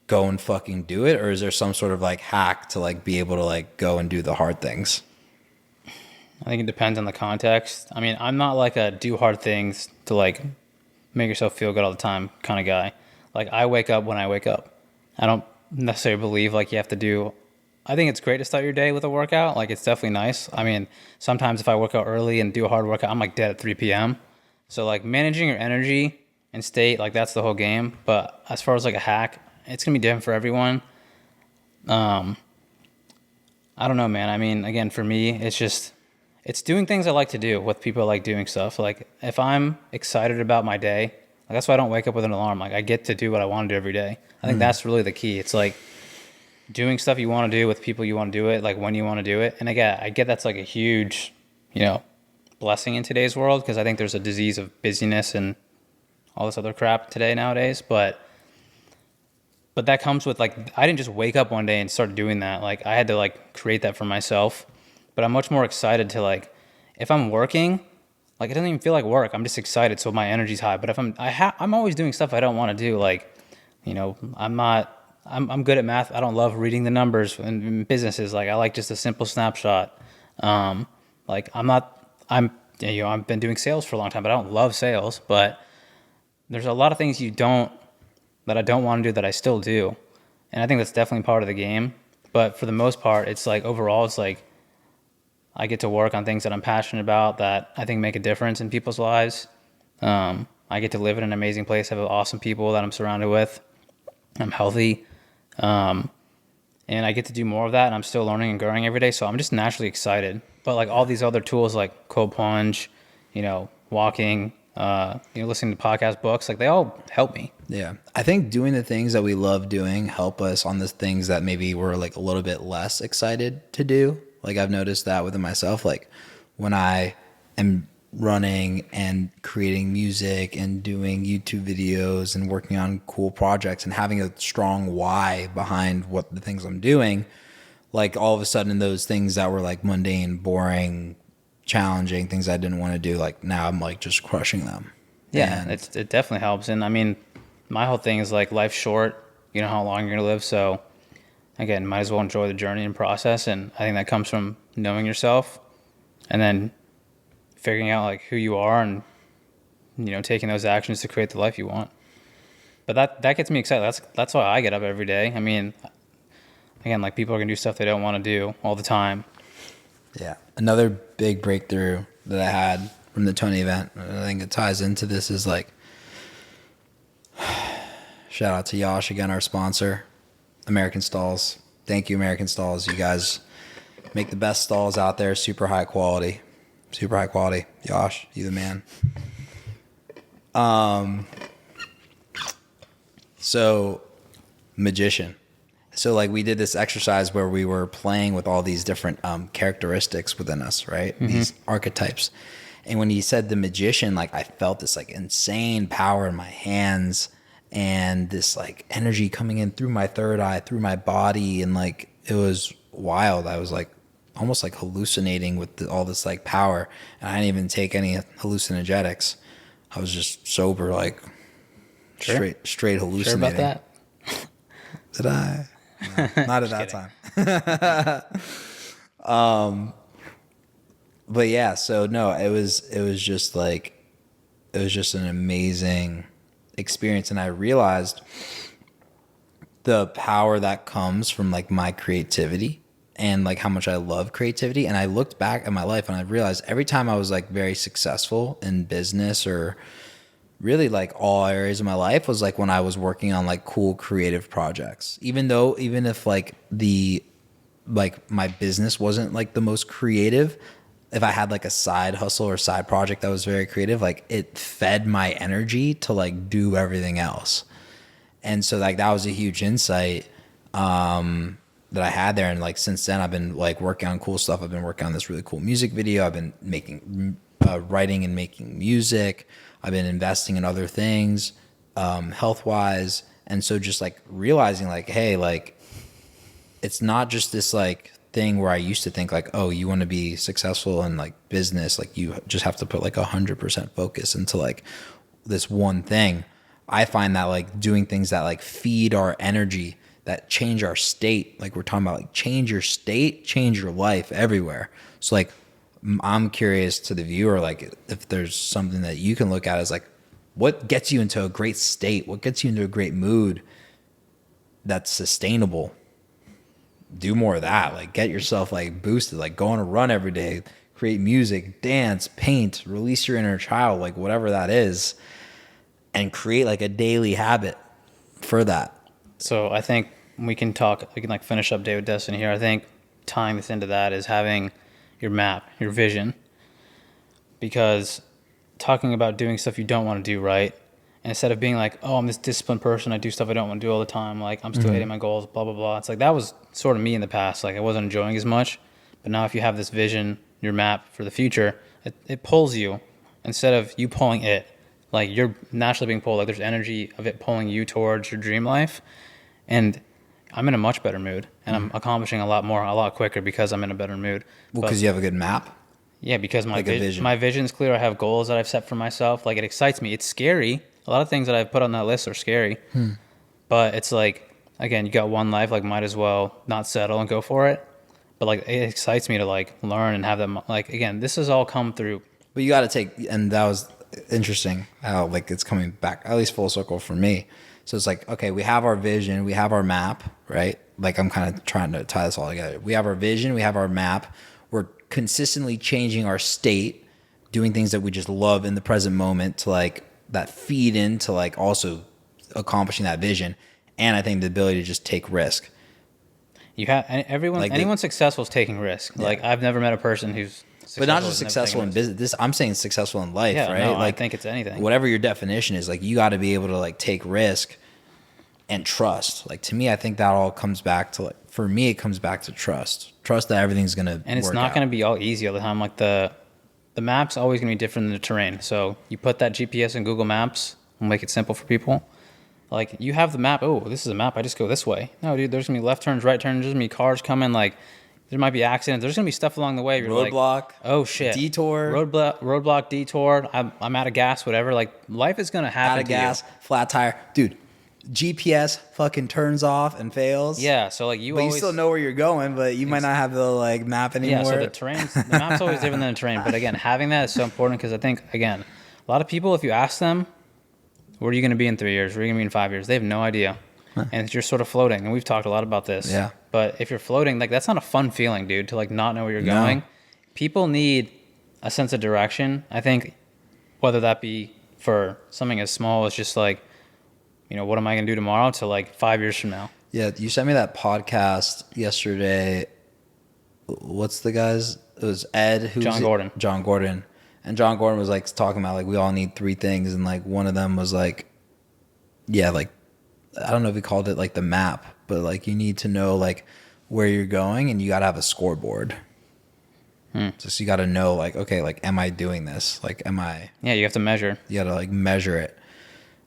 go and fucking do it, or is there some sort of like hack to like be able to like go and do the hard things? I think it depends on the context. I mean, I'm not like a do hard things to like make yourself feel good all the time kind of guy. Like I wake up when I wake up. I don't necessarily believe like you have to do, I think it's great to start your day with a workout. Like it's definitely nice. I mean, sometimes if I work out early and do a hard workout, I'm like dead at 3 p.m. So like managing your energy and state, like that's the whole game. But as far as like a hack, it's going to be different for everyone. I don't know, man. I mean, again, for me, it's doing things I like to do with people I like doing stuff. Like if I'm excited about my day, like that's why I don't wake up with an alarm. Like I get to do what I want to do every day. I think that's really the key. It's like doing stuff you want to do with people you want to do it, like when you want to do it. And again, I get that's like a huge, you know, blessing in today's world, because I think there's a disease of busyness and all this other crap today nowadays. But that comes with like, I didn't just wake up one day and start doing that. Like I had to like create that for myself. But I'm much more excited to like, if I'm working, like it doesn't even feel like work. I'm just excited, so my energy's high. But if I'm always doing stuff I don't want to do. Like, I'm good at math. I don't love reading the numbers in businesses. Like I like just a simple snapshot. Like I've been doing sales for a long time, but I don't love sales. But there's a lot of things that I don't want to do that I still do. And I think that's definitely part of the game. But for the most part, it's like overall, it's like I get to work on things that I'm passionate about that I think make a difference in people's lives. I get to live in an amazing place, have awesome people that I'm surrounded with. I'm healthy. And I get to do more of that, and I'm still learning and growing every day. So I'm just naturally excited. But like all these other tools like cold plunge, walking, listening to podcast, books, like they all help me. Yeah. I think doing the things that we love doing help us on the things that maybe we're like a little bit less excited to do. Like I've noticed that within myself, like when I am running and creating music and doing YouTube videos and working on cool projects and having a strong why behind what the things I'm doing, like all of a sudden those things that were like mundane, boring, challenging, things I didn't want to do, like now I'm like just crushing them. Yeah, it definitely helps. And I mean, my whole thing is like life's short, you know how long you're going to live. So again, might as well enjoy the journey and process. And I think that comes from knowing yourself and then figuring out like who you are and, taking those actions to create the life you want. But that gets me excited. That's why I get up every day. I mean, again, like people are going to do stuff they don't want to do all the time. Yeah. Another big breakthrough that I had from the Tony event, and I think it ties into this, is like, shout out to Yash again, our sponsor, American Stalls. Thank you, American Stalls. You guys make the best stalls out there, super high quality. Super high quality. Yash, you the man. So, magician. So like we did this exercise where we were playing with all these different characteristics within us, right? Mm-hmm. These archetypes. And when he said the magician, like I felt this like insane power in my hands and this like energy coming in through my third eye, through my body. And like, it was wild. I was like almost like hallucinating with all this like power. And I didn't even take any hallucinogenics. I was just sober, like straight hallucinating. Sure about that? Did I? No, not at that time. But yeah, so no, it was just an amazing experience. And I realized the power that comes from like my creativity and like how much I love creativity. And I looked back at my life and I realized every time I was like very successful in business or really like all areas of my life was like when I was working on like cool creative projects, even if like my business wasn't like the most creative, if I had like a side hustle or side project that was very creative, like it fed my energy to like do everything else. And so like that was a huge insight that I had there. And like since then I've been like working on cool stuff. I've been working on this really cool music video. I've been making writing and making music. I've been investing in other things, health-wise. And so just like realizing like, hey, like it's not just this like thing where I used to think like, oh, you want to be successful in like business, like you just have to put like 100% focus into like this one thing. I find that like doing things that like feed our energy, that change our state, like we're talking about, like change your state, change your life everywhere. So like I'm curious to the viewer, like if there's something that you can look at as like, what gets you into a great state? What gets you into a great mood that's sustainable? Do more of that. Like get yourself like boosted, like go on a run every day, create music, dance, paint, release your inner child, like whatever that is, and create like a daily habit for that. So I think we can like finish up Day with Destiny here. I think tying this into that is having your map, your vision, because talking about doing stuff you don't want to do, right? And instead of being like, oh, I'm this disciplined person, I do stuff I don't want to do all the time, like I'm still hitting my goals, blah, blah, blah. It's like that was sort of me in the past. Like I wasn't enjoying as much. But now if you have this vision, your map for the future, it pulls you instead of you pulling it. Like you're naturally being pulled. Like there's energy of it pulling you towards your dream life. And I'm in a much better mood and I'm accomplishing a lot more, a lot quicker because I'm in a better mood. Well, because you have a good map? Yeah, because Like a vision. my vision's clear. I have goals that I've set for myself. Like, it excites me. It's scary. A lot of things that I've put on that list are scary. But it's like, again, you got one life, like, might as well not settle and go for it. But like, it excites me to like learn and have them. Like, again, this has all come through. But you got to take, and that was interesting how like it's coming back at least full circle for me. So it's like, okay, we have our vision, we have our map, right? Like I'm kind of trying to tie this all together. We have our vision, we have our map. We're consistently changing our state, doing things that we just love in the present moment to like that feed into like also accomplishing that vision. And I think the ability to just take risk. You have everyone. Like anyone successful is taking risk. Yeah. Like, I've never met a person who's But not successful just who's never successful taken in risk. business. This I'm saying successful in life, Yeah, right? no, like I think it's anything. whatever your definition is, like you got to be able to like take risk and trust. Like to me, I think that all comes back to like for me, it comes back to trust. Trust that everything's gonna And it's work not out. going to be all easy all the time. Like the map's always going to be different than the terrain. So you put that GPS in Google Maps and make it simple for people. Like you have the map. Oh, this is a map. I just go this way. No, dude. There's going to be left turns, right turns. There's going to be cars coming. Like there might be accidents. There's going to be stuff along the way. You're Roadblock, like, oh shit. detour. Roadblock, detour. I'm out of gas. Whatever. Like life is going to happen. Out of to you. gas, flat tire, dude. GPS fucking turns off and fails. Yeah. So like you but always you still know where you're going, but you might not have the like map anymore. Yeah, so the map's always different than the terrain. But again, having that is so important because I think, again, a lot of people, if you ask them, where are you going to be in 3 years? Where are you going to be in 5 years? They have no idea. And you're sort of floating. And we've talked a lot about this. Yeah. But if you're floating, like that's not a fun feeling, dude, to like not know where you're No. going. People need a sense of direction. I think whether that be for something as small as just like, you know, what am I going to do tomorrow to like 5 years from now? Yeah, you sent me that podcast yesterday. What's the guy's? It was Ed. John Gordon. John Gordon. And John Gordon was like talking about like we all need three things, and like one of them was like, yeah, like I don't know if he called it like the map, but like you need to know like where you're going, and you got to have a scoreboard. So you got to know like, okay, like am I doing this? Like am I? Yeah, you have to measure. You got to like measure it,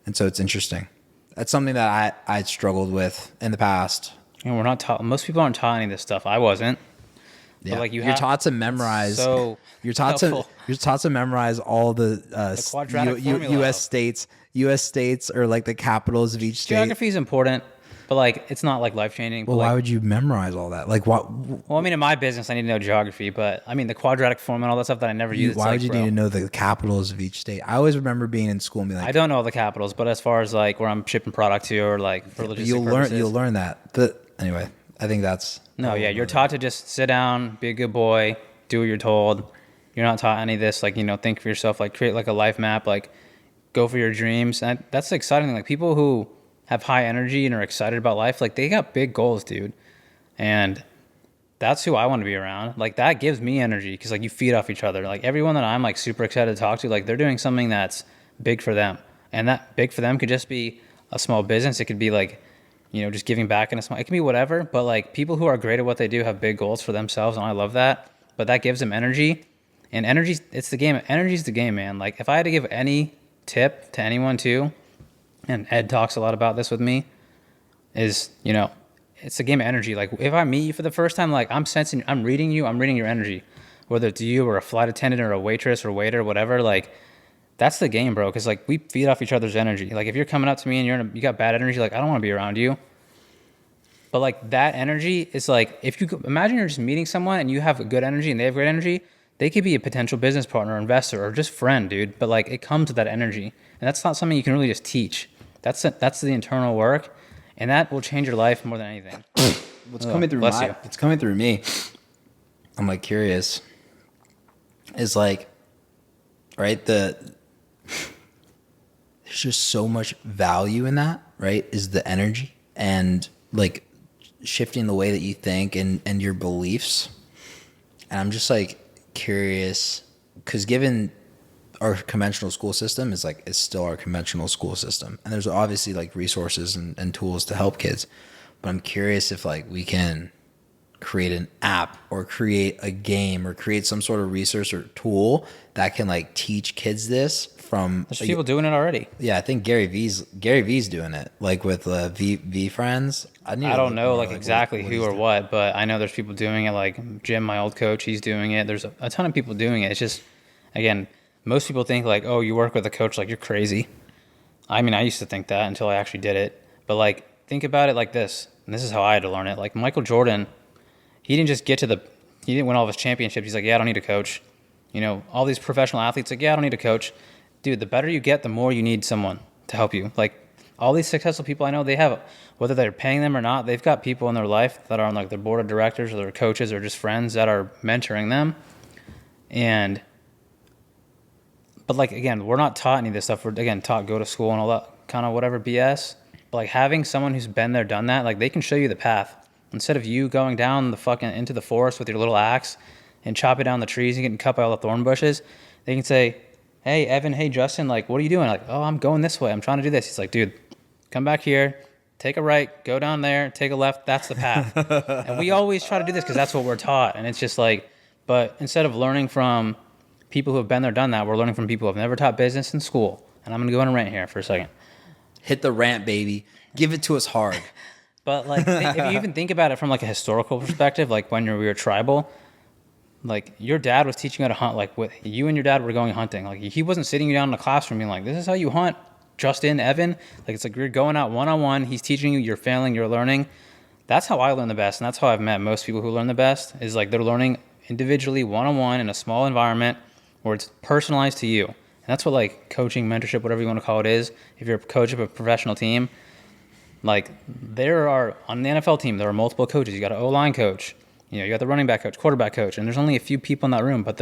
and so it's interesting. That's something that I struggled with in the past. You know, we're not taught. Most people aren't taught any of this stuff. I wasn't. Yeah. But like you're taught to memorize. So you're taught helpful. to memorize all the quadratic formula. U.S. states or like the capitals of each state. Geography is important, but like it's not like life changing. Well, why would you memorize all that? Like, what? Well, I mean, in my business, I need to know geography, but I mean the quadratic formula and all that stuff that I never use. Why would you need to know the capitals of each state? I always remember being in school and being like, I don't know all the capitals, but as far as like where I'm shipping product to or like for logistic purposes, you'll learn that. But anyway, I think that's No, yeah, you're taught to just sit down, be a good boy, do what you're told. You're not taught any of this, like, you know, think for yourself, like create like a life map, like go for your dreams. And that's the exciting thing. Like people who have high energy and are excited about life, like they got big goals, dude. And that's who I want to be around. Like that gives me energy because like you feed off each other. Like everyone that I'm like super excited to talk to, like they're doing something that's big for them. And that big for them could just be a small business. It could be like, you know, just giving back in a small, it can be whatever. But like people who are great at what they do have big goals for themselves. And I love that. But that gives them energy. And energy, it's the game. Energy's the game, man. Like if I had to give any tip to anyone too, and Ed talks a lot about this with me, is, you know, it's a game of energy. Like if I meet you for the first time, like I'm sensing, I'm reading you, I'm reading your energy, whether it's you or a flight attendant or a waitress or waiter, whatever. Like that's the game, bro. Cause like we feed off each other's energy. Like if you're coming up to me and you got bad energy, like I don't want to be around you. But like that energy is like, if you imagine you're just meeting someone and you have good energy and they have great energy, they could be a potential business partner, investor, or just friend, dude. But like it comes with that energy, and that's not something you can really just teach. That's the internal work, and that will change your life more than anything. what's coming through bless you. it's coming through me. I'm like curious. Is like, right? There's just so much value in that, right? Is the energy and like shifting the way that you think and your beliefs. And I'm just like curious because given our conventional school system is like it's still our conventional school system, and there's obviously like resources and tools to help kids, but I'm curious if like we can create an app or create a game or create some sort of resource or tool that can like teach kids this from There's people doing it already. yeah, I think Gary V's doing it like with V Friends. I don't know like exactly what who or what, but I know there's people doing it. Like Jim, my old coach, he's doing it. There's a ton of people doing it. It's just, again, most people think like, oh, you work with a coach, like you're crazy. I mean, I used to think that until I actually did it. But like, think about it like this, and this is how I had to learn it. Like Michael Jordan, he didn't just he didn't win all of his championships. He's like, yeah, I don't need a coach. You know, all these professional athletes, like, yeah, I don't need a coach. Dude, the better you get, the more you need someone to help you. Like all these successful people I know, they have, whether they're paying them or not, they've got people in their life that are on like their board of directors or their coaches or just friends that are mentoring them. But like, again, we're not taught any of this stuff. We're, again, taught go to school and all that kind of whatever BS. But like having someone who's been there, done that, like they can show you the path. Instead of you going down the fucking into the forest with your little axe and chopping down the trees and getting cut by all the thorn bushes, they can say, hey, Evan, hey, Justin, like, what are you doing? Like, oh, I'm going this way. I'm trying to do this. He's like, dude, come back here, take a right, go down there, take a left. That's the path. And we always try to do this because that's what we're taught. And it's just like, but instead of learning from people who have been there, done that, we're learning from people who have never taught business in school. And I'm going to go on a rant here for a second. Hit the rant, baby. Give it to us hard. But like, if you even think about it from like a historical perspective, like when we were tribal, like your dad was teaching you how to hunt. Like you and your dad were going hunting. Like he wasn't sitting you down in a classroom being like, this is how you hunt, Justin, Evan. Like it's like you're going out one-on-one. He's teaching you, you're failing, you're learning. That's how I learn the best. And that's how I've met most people who learn the best is like they're learning individually, one-on-one in a small environment where it's personalized to you. And that's what like coaching, mentorship, whatever you want to call it is. If you're a coach of a professional team, like there are on the NFL team, there are multiple coaches. You got an O-line coach, you know, you got the running back coach, quarterback coach, and there's only a few people in that room, but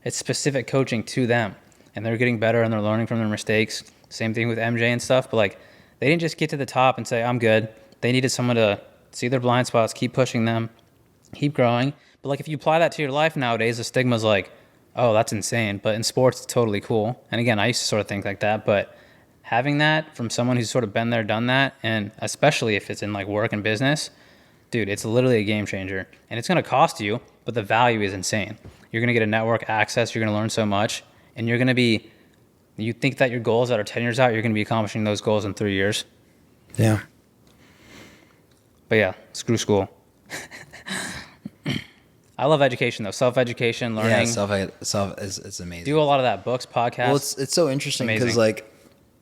it's specific coaching to them, and they're getting better and they're learning from their mistakes. Same thing with MJ and stuff, but like they didn't just get to the top and say, I'm good. They needed someone to see their blind spots, keep pushing them, keep growing. But like if you apply that to your life nowadays, the stigma's like, oh, that's insane. But in sports, it's totally cool. And again, I used to sort of think like that, but having that from someone who's sort of been there, done that, and especially if it's in like work and business, dude, it's literally a game changer. And it's going to cost you, but the value is insane. You're going to get a network access. You're going to learn so much. And you're going to you think that your goals that are 10 years out, you're going to be accomplishing those goals in 3 years. Yeah. But yeah, screw school. I love education though. Self-education, learning. Yeah, self it's amazing. Do a lot of that, books, podcasts. Well, it's so interesting because like,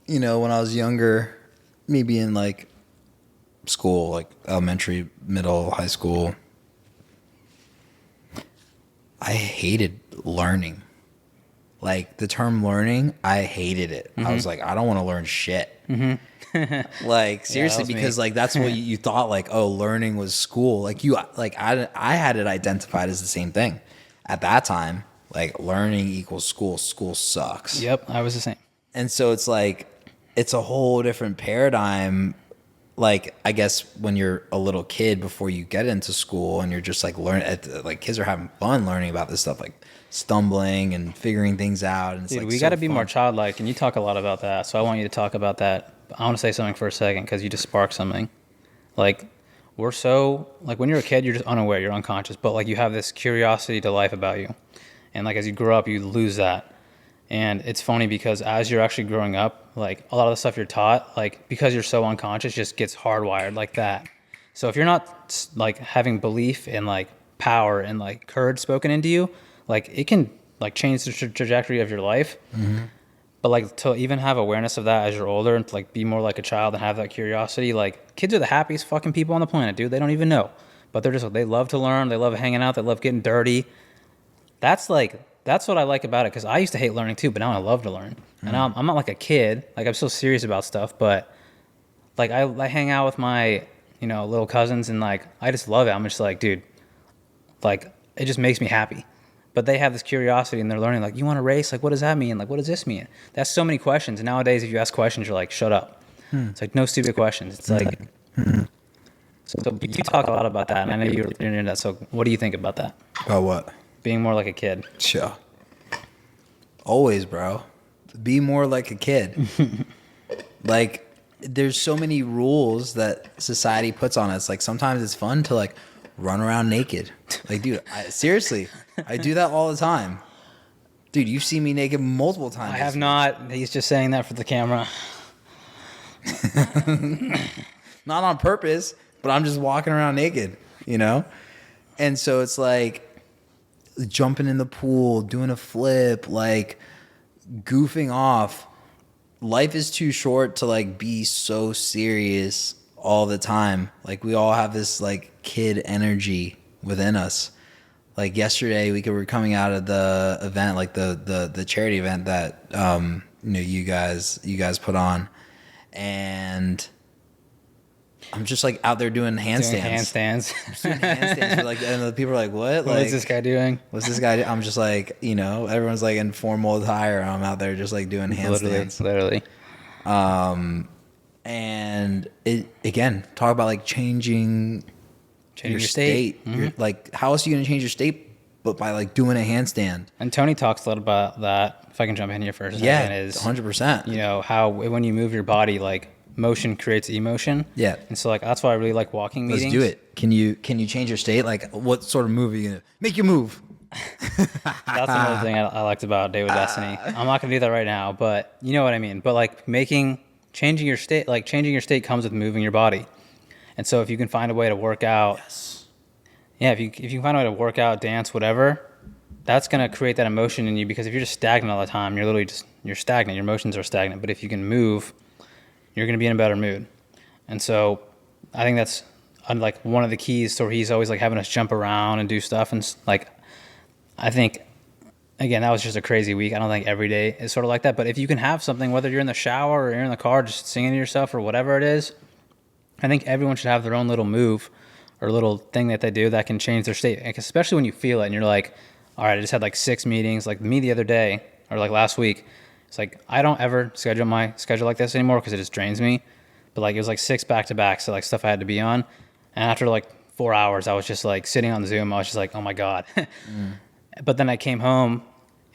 you know, when I was younger, maybe in like school, like elementary, middle, high school, I hated learning. Like the term learning, I hated it. Mm-hmm. I was like, I don't want to learn shit. Mm-hmm. Like seriously, because like that's what you thought. Like, oh, learning was school. Like I had it identified as the same thing at that time. Like learning equals school. School sucks. Yep, I was the same. And so it's like it's a whole different paradigm. Like I guess when you're a little kid before you get into school and you're just like like kids are having fun learning about this stuff, like stumbling and figuring things out. And it's dude, like we got to be more childlike, and you talk a lot about that. So I want you to talk about that. I want to say something for a second because you just sparked something. Like we're so like when you're a kid, you're just unaware, you're unconscious, but like you have this curiosity to life about you, and like as you grow up, you lose that. And it's funny because as you're actually growing up, like a lot of the stuff you're taught, like because you're so unconscious, just gets hardwired like that. So if you're not like having belief and like power and like courage spoken into you, like it can like change the trajectory of your life. Mm-hmm. But like to even have awareness of that as you're older and to like be more like a child and have that curiosity, like kids are the happiest fucking people on the planet, dude. They don't even know, but they love to learn. They love hanging out. They love getting dirty. That's what I like about it. Cause I used to hate learning too, but now I love to learn. Mm. And I'm not like a kid. Like I'm still serious about stuff, but like I hang out with my, you know, little cousins and like, I just love it. I'm just like, dude, like it just makes me happy. But they have this curiosity and they're learning, like, you want to race? Like, what does that mean? Like, what does this mean? That's so many questions. And nowadays, if you ask questions, you're like, shut up. It's like, no stupid questions. It's like, so you talk a lot about that. And I know you're into that. So what do you think about that? About what? Being more like a kid. Sure. Always, bro. Be more like a kid. Like, there's so many rules that society puts on us. Like, sometimes it's fun to, like, run around naked. Like, dude, seriously, I do that all the time. Dude, you've seen me naked multiple times. I have not. He's just saying that for the camera. Not on purpose, but I'm just walking around naked, you know? And so it's like jumping in the pool, doing a flip, like goofing off. Life is too short to like be so serious all the time. Like we all have this like kid energy within us. Like yesterday we were coming out of the event, like the charity event that you guys put on, and I'm just like out there doing handstands. Doing handstands. Like, and the people are like, "What? What Like, is this guy doing?" What's this guy? I'm just like, everyone's like in formal attire. I'm out there just like doing handstands. Literally. And it again, talk about like changing your state. Mm-hmm. Like, how else are you gonna change your state but by like doing a handstand? And Tony talks a lot about that. If I can jump in here first, Yeah, is 100%. How when you move your body, like motion creates emotion. Yeah. And so like that's why I really like walking meetings. Let's do it. Can you change your state? Like, what sort of move are you gonna make? Your move. That's another thing I liked about Day with Destiny. I'm not gonna do that right now, but you know what I mean. But like changing your state comes with moving your body. And so if you can find a way to work out, if you can find a way to work out, dance, whatever, that's gonna create that emotion in you. Because if you're just stagnant all the time, you're stagnant. Your emotions are stagnant. But if you can move, you're gonna be in a better mood. And so I think that's like one of the keys. So he's always like having us jump around and do stuff, and like I think. Again, that was just a crazy week. I don't think every day is sort of like that. But if you can have something, whether you're in the shower or you're in the car just singing to yourself or whatever it is, I think everyone should have their own little move or little thing that they do that can change their state. Like, especially when you feel it and you're like, all right, I just had like 6 meetings. Like me the other day or like last week, it's like I don't ever schedule my schedule like this anymore because it just drains me. But like it was like 6 back-to-back, so like stuff I had to be on. And after like 4 hours, I was just like sitting on Zoom. I was just like, oh my God. But then I came home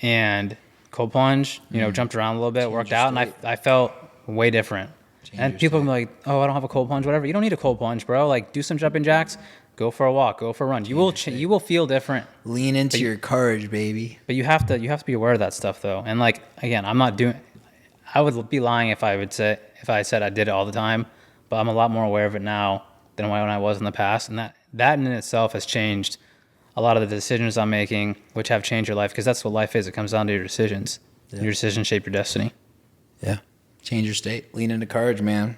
and cold plunge, jumped around a little bit, worked out, and I felt way different. And people can be like, oh, I don't have a cold plunge, whatever. You don't need a cold plunge, bro. Like, do some jumping jacks, go for a walk, go for a run. You will feel different. Lean into your courage, baby. But you have to be aware of that stuff, though. And like, again, I would be lying if I said I did it all the time. But I'm a lot more aware of it now than when I was in the past, and that in itself has changed a lot of the decisions I'm making, which have changed your life, because that's what life is. It comes down to your decisions. Yeah. Your decisions shape your destiny. Yeah. Change your state. Lean into courage, man.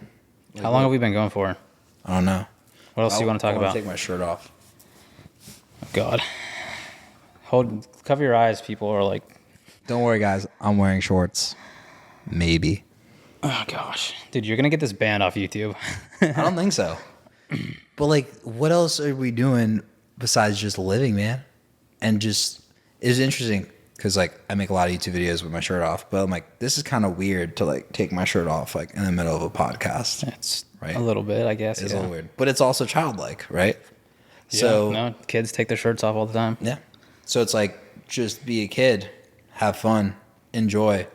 Like, how long have we been going for? I don't know. What else do you want to talk about? Take my shirt off. Oh, God. Cover your eyes, people are like. Don't worry, guys. I'm wearing shorts. Maybe. Oh, gosh. Dude, you're going to get this banned off YouTube. I don't think so. But like, what else are we doing besides just living, man? And just, it's interesting because like I make a lot of YouTube videos with my shirt off, but I'm like, this is kind of weird to like take my shirt off like in the middle of a podcast. It's right. A little bit, I guess. It's a little weird, but it's also childlike, right? Yeah, so no, kids take their shirts off all the time. Yeah. So it's like, just be a kid, have fun, enjoy.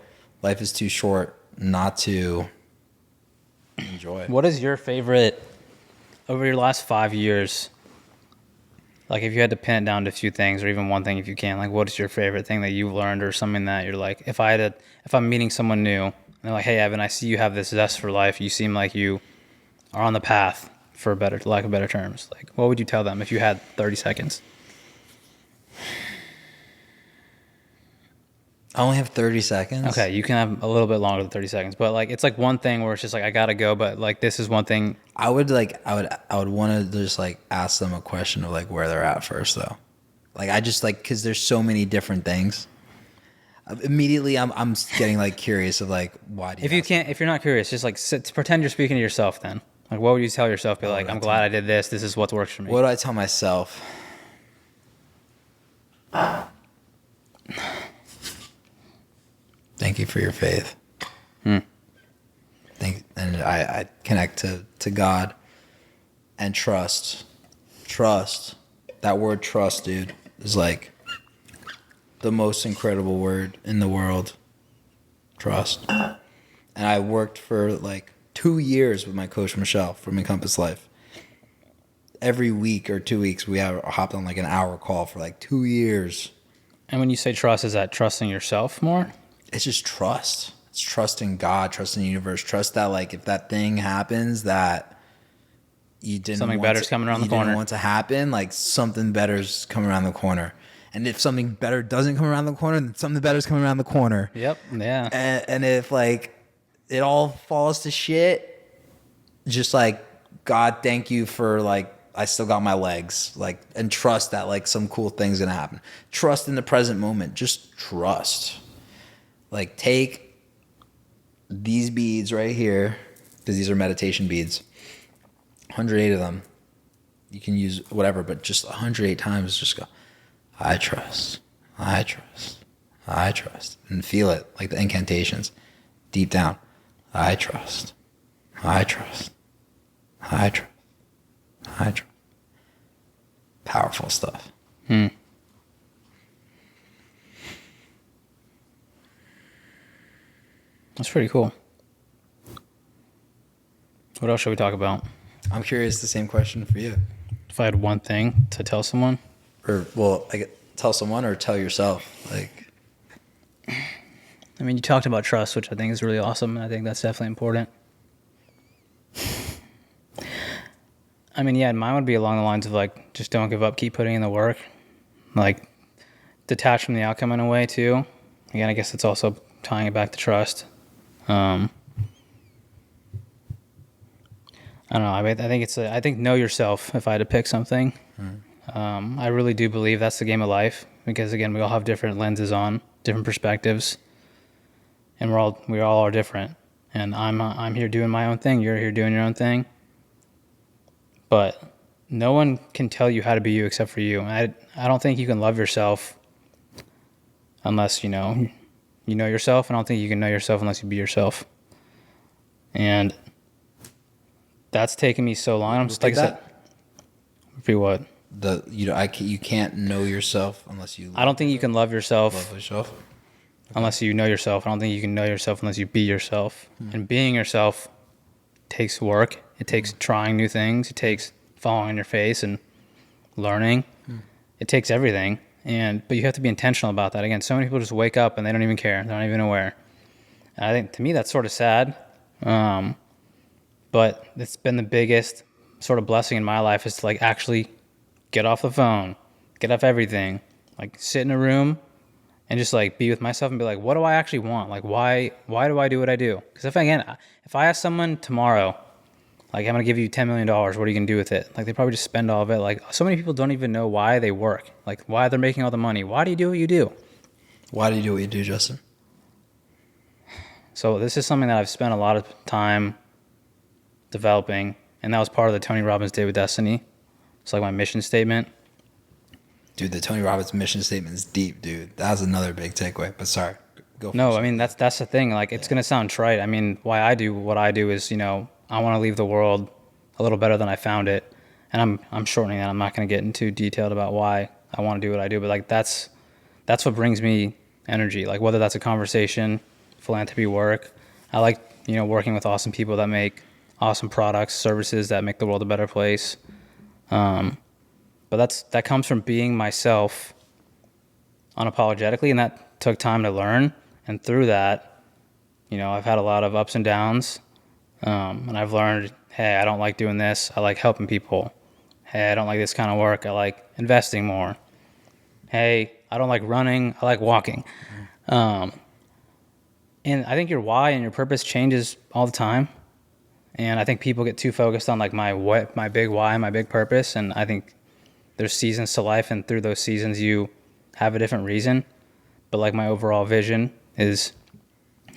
Life is too short not to enjoy. What is your favorite over your last 5 years? Like, if you had to pin it down to a few things, or even one thing if you can, like, what is your favorite thing that you've learned, or something that you're like, if I'm meeting someone new, and they're like, hey, Evan, I see you have this zest for life. You seem like you are on the path, for lack of better terms. Like, what would you tell them if you had 30 seconds? I only have 30 seconds. Okay, you can have a little bit longer than 30 seconds, but like, it's like one thing where it's just like, I gotta go, but like, this is one thing. I would want to just like ask them a question of like where they're at first, though. Like, I just like, cause there's so many different things. Immediately I'm getting like curious of like, why do you if you're not curious, just like pretend you're speaking to yourself then. Like, what would you tell yourself? Be like, I'm glad I did this. This is what works for me. What do I tell myself? Thank you for your faith. And I connect to God and trust. Trust. That word trust, dude, is like the most incredible word in the world. Trust. And I worked for like 2 years with my coach, Michelle, from Encompass Life. every week or 2 weeks, we have hopped on like an hour call for like 2 years. And when you say trust, is that trusting yourself more? It's just trust. It's trusting God, trusting the universe, trust that like if that thing happens that you didn't Something want better's coming around the corner. didn't want to happen, like something better's coming around the corner. And if something better doesn't come around the corner, then something better's coming around the corner. Yep. Yeah. And if like it all falls to shit, just like God, thank you for like I still got my legs, like, and trust that like some cool thing's gonna happen. Trust in the present moment. Just trust. Like take these beads right here, because these are meditation beads. 108 of them. You can use whatever, but just 108 times, just go, I trust, I trust, I trust. And feel it, like the incantations, deep down. I trust, I trust, I trust, I trust. Powerful stuff. That's pretty cool. What else should we talk about? I'm curious, the same question for you. If I had one thing to tell someone, Or, well, like, tell someone or tell yourself. Like, I mean, you talked about trust, which I think is really awesome, and I think that's definitely important. I mean, yeah, mine would be along the lines of like, just don't give up, keep putting in the work. Like, detach from the outcome in a way too. Again, I guess it's also tying it back to trust. I don't know. I mean, I think I think know yourself. If I had to pick something, I really do believe that's the game of life, because again, we all have different lenses on, different perspectives, and we all are different. And I'm here doing my own thing. You're here doing your own thing. But no one can tell you how to be you except for you. I don't think you can love yourself unless you know yourself. I don't think you can know yourself unless you be yourself. And that's taken me so long. I'm just like I said. Repeat what? You can't know yourself unless you. I don't think you can love yourself yourself. unless you know yourself. I don't think you can know yourself unless you be yourself. And being yourself takes work. It takes trying new things. It takes falling on your face and learning. It takes everything. But you have to be intentional about that. Again, so many people just wake up and they don't even care. They're not even aware. And I think to me that's sort of sad. But it's been the biggest sort of blessing in my life, is to like actually get off the phone, get off everything, like sit in a room and just like be with myself and be like, what do I actually want? Like, why do I do what I do? Because if I ask someone tomorrow, like, I'm going to give you $10 million, what are you going to do with it? Like, they probably just spend all of it. Like, so many people don't even know why they work, like why they're making all the money. Why do you do what you do? Why do you do what you do, Justin? So this is something that I've spent a lot of time developing, and that was part of the Tony Robbins Day with Destiny. It's like my mission statement. Dude, the Tony Robbins mission statement is deep, dude. That was another big takeaway. But sorry, go. No, I mean that's the thing. Like, it's gonna sound trite. I mean, why I do what I do is, I want to leave the world a little better than I found it, and I'm shortening that. I'm not gonna get into detailed about why I want to do what I do, but like that's what brings me energy. Like, whether that's a conversation, philanthropy work. I like working with awesome people that make awesome products, services that make the world a better place. But that comes from being myself unapologetically, and that took time to learn. And through that, I've had a lot of ups and downs, and I've learned, hey, I don't like doing this. I like helping people. Hey, I don't like this kind of work. I like investing more. Hey, I don't like running. I like walking. And I think your why and your purpose changes all the time. And I think people get too focused on like my big why, my big purpose. And I think there's seasons to life, and through those seasons you have a different reason. But like my overall vision is,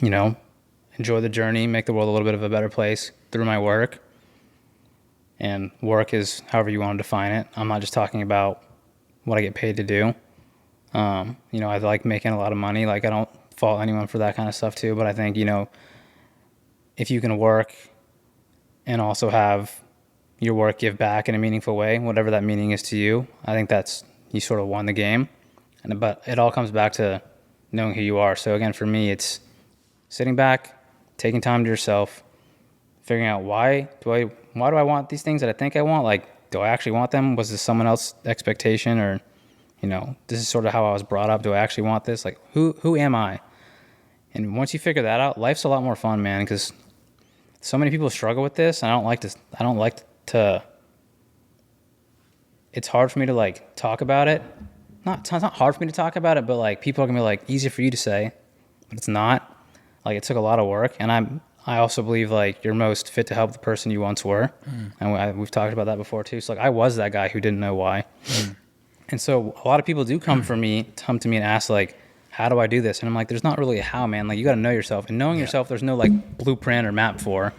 enjoy the journey, make the world a little bit of a better place through my work. And work is however you want to define it. I'm not just talking about what I get paid to do. I like making a lot of money. Like, I don't fault anyone for that kind of stuff too. But I think, if you can work and also have your work give back in a meaningful way, whatever that meaning is to you, I think you sort of won the game. But it all comes back to knowing who you are. So again, for me, it's sitting back, taking time to yourself, figuring out why do I want these things that I think I want? Like, do I actually want them? Was this someone else's expectation, or, this is sort of how I was brought up. Do I actually want this? Like, who am I? And once you figure that out, life's a lot more fun, man, because so many people struggle with this. And I don't like to, it's hard for me to like talk about it. It's not hard for me to talk about it, but like people are gonna be like, easy for you to say, but it's not. Like, it took a lot of work, and I also believe like you're most fit to help the person you once were, and we've talked about that before too. So like, I was that guy who didn't know why, and so a lot of people do come to me and ask like, how do I do this? And I'm like, there's not really a how, man. Like, you got to know yourself, and knowing yourself, there's no like blueprint or map for.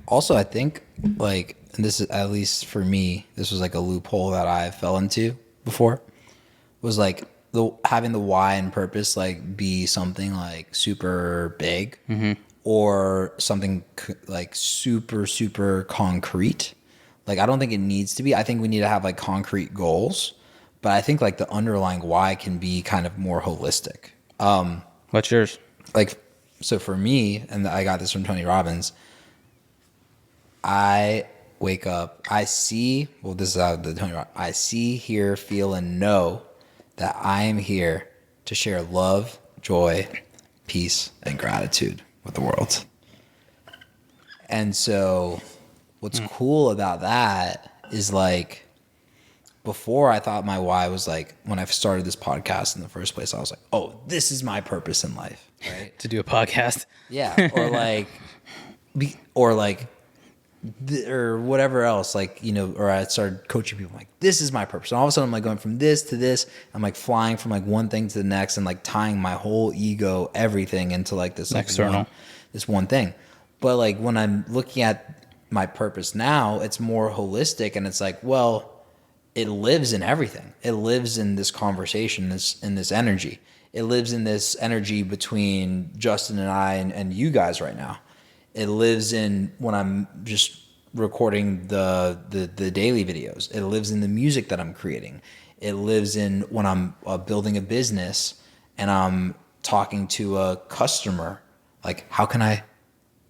Also, I think like, and this is, at least for me, this was like a loophole that I fell into before, was like having the why and purpose like be something like super big, or something like super, super concrete. Like, I don't think it needs to be. I think we need to have like concrete goals, but I think like the underlying why can be kind of more holistic. What's yours? Like, so for me, and I got this from Tony Robbins, I wake up, I see, well, this is how the Tony Robbins, I see, hear, feel, and know that I am here to share love, joy, peace, and gratitude with the world. And so what's cool about that is like, before I thought my why was like, when I started this podcast in the first place, I was like, oh, this is my purpose in life, right? To do a podcast. Yeah. Or like, or whatever else, like, or I started coaching people, like, this is my purpose. And all of a sudden I'm like going from this to this. I'm like flying from like one thing to the next, and like tying my whole ego, everything into like this like external, this one thing. But like, when I'm looking at my purpose now, it's more holistic, and it's like, well, it lives in everything. It lives in this conversation, in this energy. It lives in this energy between Justin and I and you guys right now. It lives in when I'm just recording the daily videos. It lives in the music that I'm creating. It lives in when I'm building a business and I'm talking to a customer. Like, how can I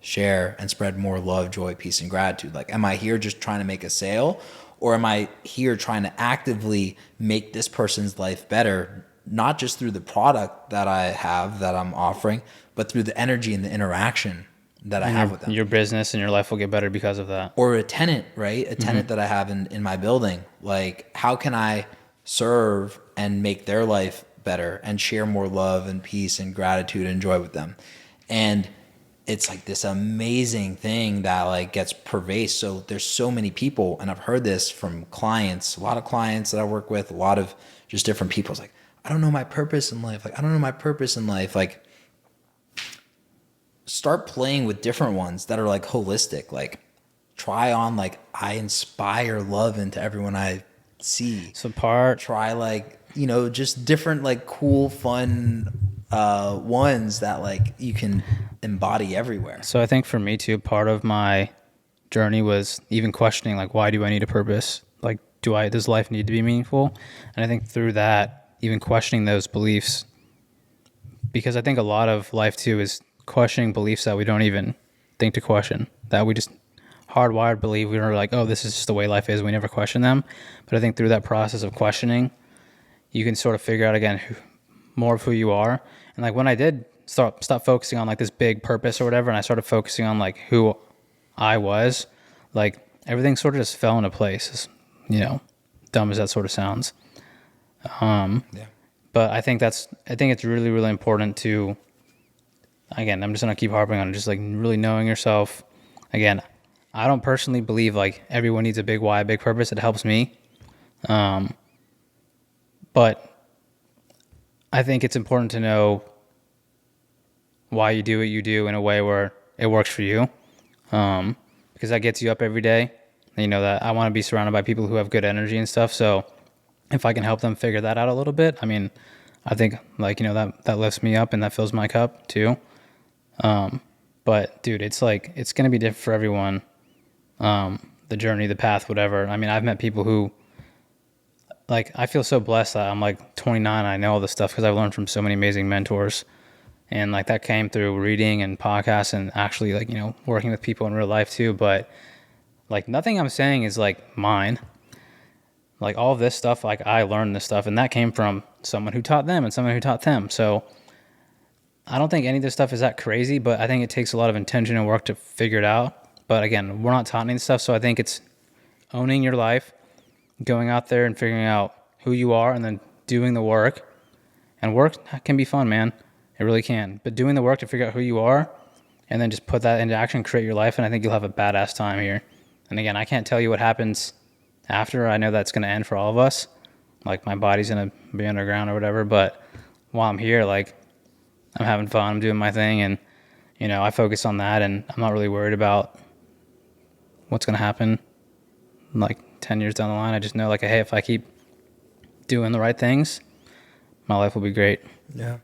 share and spread more love, joy, peace, and gratitude? Like, am I here just trying to make a sale? Or am I here trying to actively make this person's life better, not just through the product that I have that I'm offering, but through the energy and the interaction that I have with them? Your business and your life will get better because of that. Or a tenant, right? A tenant that I have in my building. Like, how can I serve and make their life better and share more love and peace and gratitude and joy with them? And it's like this amazing thing that like gets pervasive. So there's so many people, and I've heard this from clients, a lot of clients that I work with, a lot of just different people. It's like, I don't know my purpose in life. Like, I don't know my purpose in life. Like, start playing with different ones that are like holistic. Like, try on like, I inspire love into everyone I see. Try like, just different like cool, fun ones that like you can embody everywhere. So I think for me too, part of my journey was even questioning like, why do I need a purpose? Like, does life need to be meaningful? And I think through that, even questioning those beliefs, because I think a lot of life too is questioning beliefs that we don't even think to question, that we just hardwired believe. We were like, oh, this is just the way life is. We never question them. But I think through that process of questioning, you can sort of figure out again more of who you are. And like, when I did stop focusing on like this big purpose or whatever, and I started focusing on like who I was, like everything sort of just fell into place, dumb as that sort of sounds. But I think it's really, really important to, again, I'm just going to keep harping on it, just like really knowing yourself. Again, I don't personally believe like everyone needs a big why, a big purpose. It helps me. But I think it's important to know why you do what you do in a way where it works for you, because that gets you up every day. That I want to be surrounded by people who have good energy and stuff. So if I can help them figure that out a little bit, I mean, I think like, that lifts me up and that fills my cup too. But dude, it's like, it's going to be different for everyone. The journey, the path, whatever. I mean, I've met people who, like, I feel so blessed that I'm like 29. I know all this stuff because I've learned from so many amazing mentors. And like that came through reading and podcasts and actually like, working with people in real life too. But like nothing I'm saying is like mine. Like all of this stuff, like I learned this stuff, and that came from someone who taught them and someone who taught them. So I don't think any of this stuff is that crazy, but I think it takes a lot of intention and work to figure it out. But again, we're not taught any of this stuff, so I think it's owning your life, going out there and figuring out who you are, and then doing the work. And work can be fun, man. It really can. But doing the work to figure out who you are, and then just put that into action, create your life, and I think you'll have a badass time here. And again, I can't tell you what happens after. I know that's going to end for all of us. Like my body's going to be underground or whatever, but while I'm here, like I'm having fun, I'm doing my thing, and you know, I focus on that, and I'm not really worried about what's going to happen like 10 years down the line. I just know like, hey, if I keep doing the right things, my life will be great. Yeah.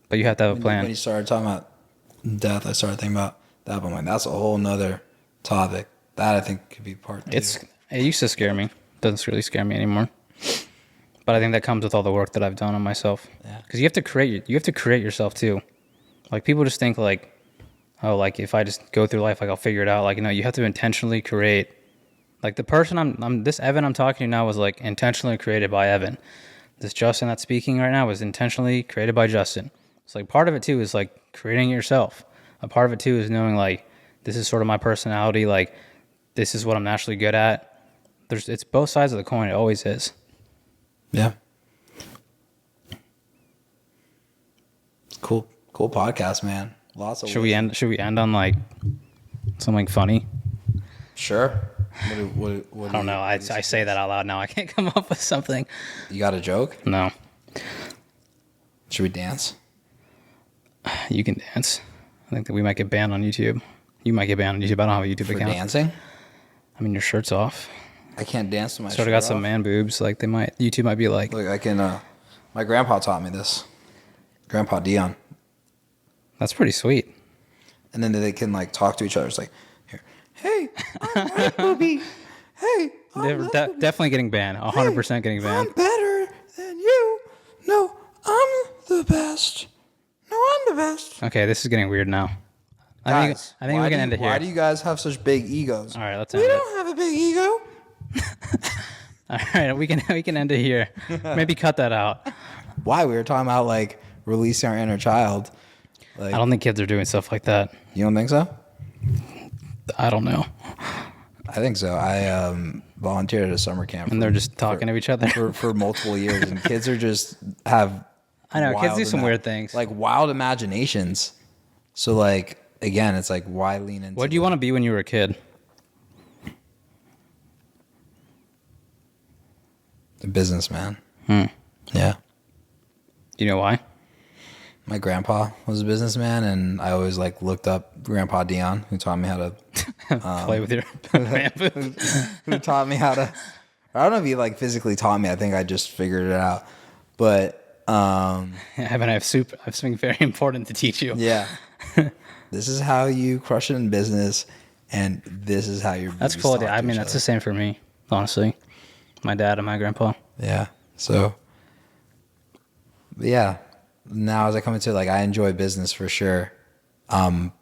But you have to have a plan. When you started talking about death, I started thinking about that, but I'm like, that's a whole nother topic. That I think could be part two. It used to scare me. It doesn't really scare me anymore. But I think that comes with all the work that I've done on myself. Yeah. Because you have to create yourself too. Like people just think like, oh, like if I just go through life, like I'll figure it out. Like, you know, you have to intentionally create. Like the person this Evan I'm talking to now was like intentionally created by Evan. This Justin that's speaking right now was intentionally created by Justin. It's like part of it too is like creating yourself. A part of it too is knowing like this is sort of my personality. Like this is what I'm naturally good at. It's both sides of the coin. It always is. Yeah. Cool podcast, man. Lots of. Should we end on like something funny? Sure. What I don't know. I say that out loud now. I can't come up with something. You got a joke? No. Should we dance? You can dance. I think that we might get banned on YouTube. You might get banned on YouTube. I don't have a YouTube For account. dancing? I mean, your shirt's off. I can't dance to my Sort shirt of got some off. man boobs. Like YouTube might be like, Look, I can. My grandpa taught me this. Grandpa Dion. that's pretty sweet. And then they can like talk to each other. It's like, here, hey, I'm right, booby. Hey, They're definitely getting banned. 100% getting banned. I'm better than you. No, I'm the best. No, I'm the best. Okay, this is getting weird now. I think we can end it here. Why do you guys have such big egos? All right, let's We end it. don't have a big ego. All right, we can end it here. Maybe cut that out. Why? We were talking about like releasing our inner child. Like, I don't think kids are doing stuff like that. You don't think so? I don't know. I think so. I volunteered at a summer camp. And they're just talking to each other. for multiple years, and kids are just have. I know, kids wild do some weird things. like wild imaginations. So like again, it's like why lean into What do you want to be when you were a kid? a businessman? Hmm. Yeah. Do you know why? My grandpa was a businessman, and I always like looked up Grandpa Dion, who taught me how to Play with your man boobs. who taught me how to. I don't know if he like physically taught me. I think I just figured it out. But Evan, I have something very important to teach you. yeah, this is how you crush it in business, and this is how your. That's boobies cool. talk I to mean, each that's other. the same for me, honestly. My dad and my grandpa. Yeah. So. Yeah. Now as I come into it, like I enjoy business for sure. And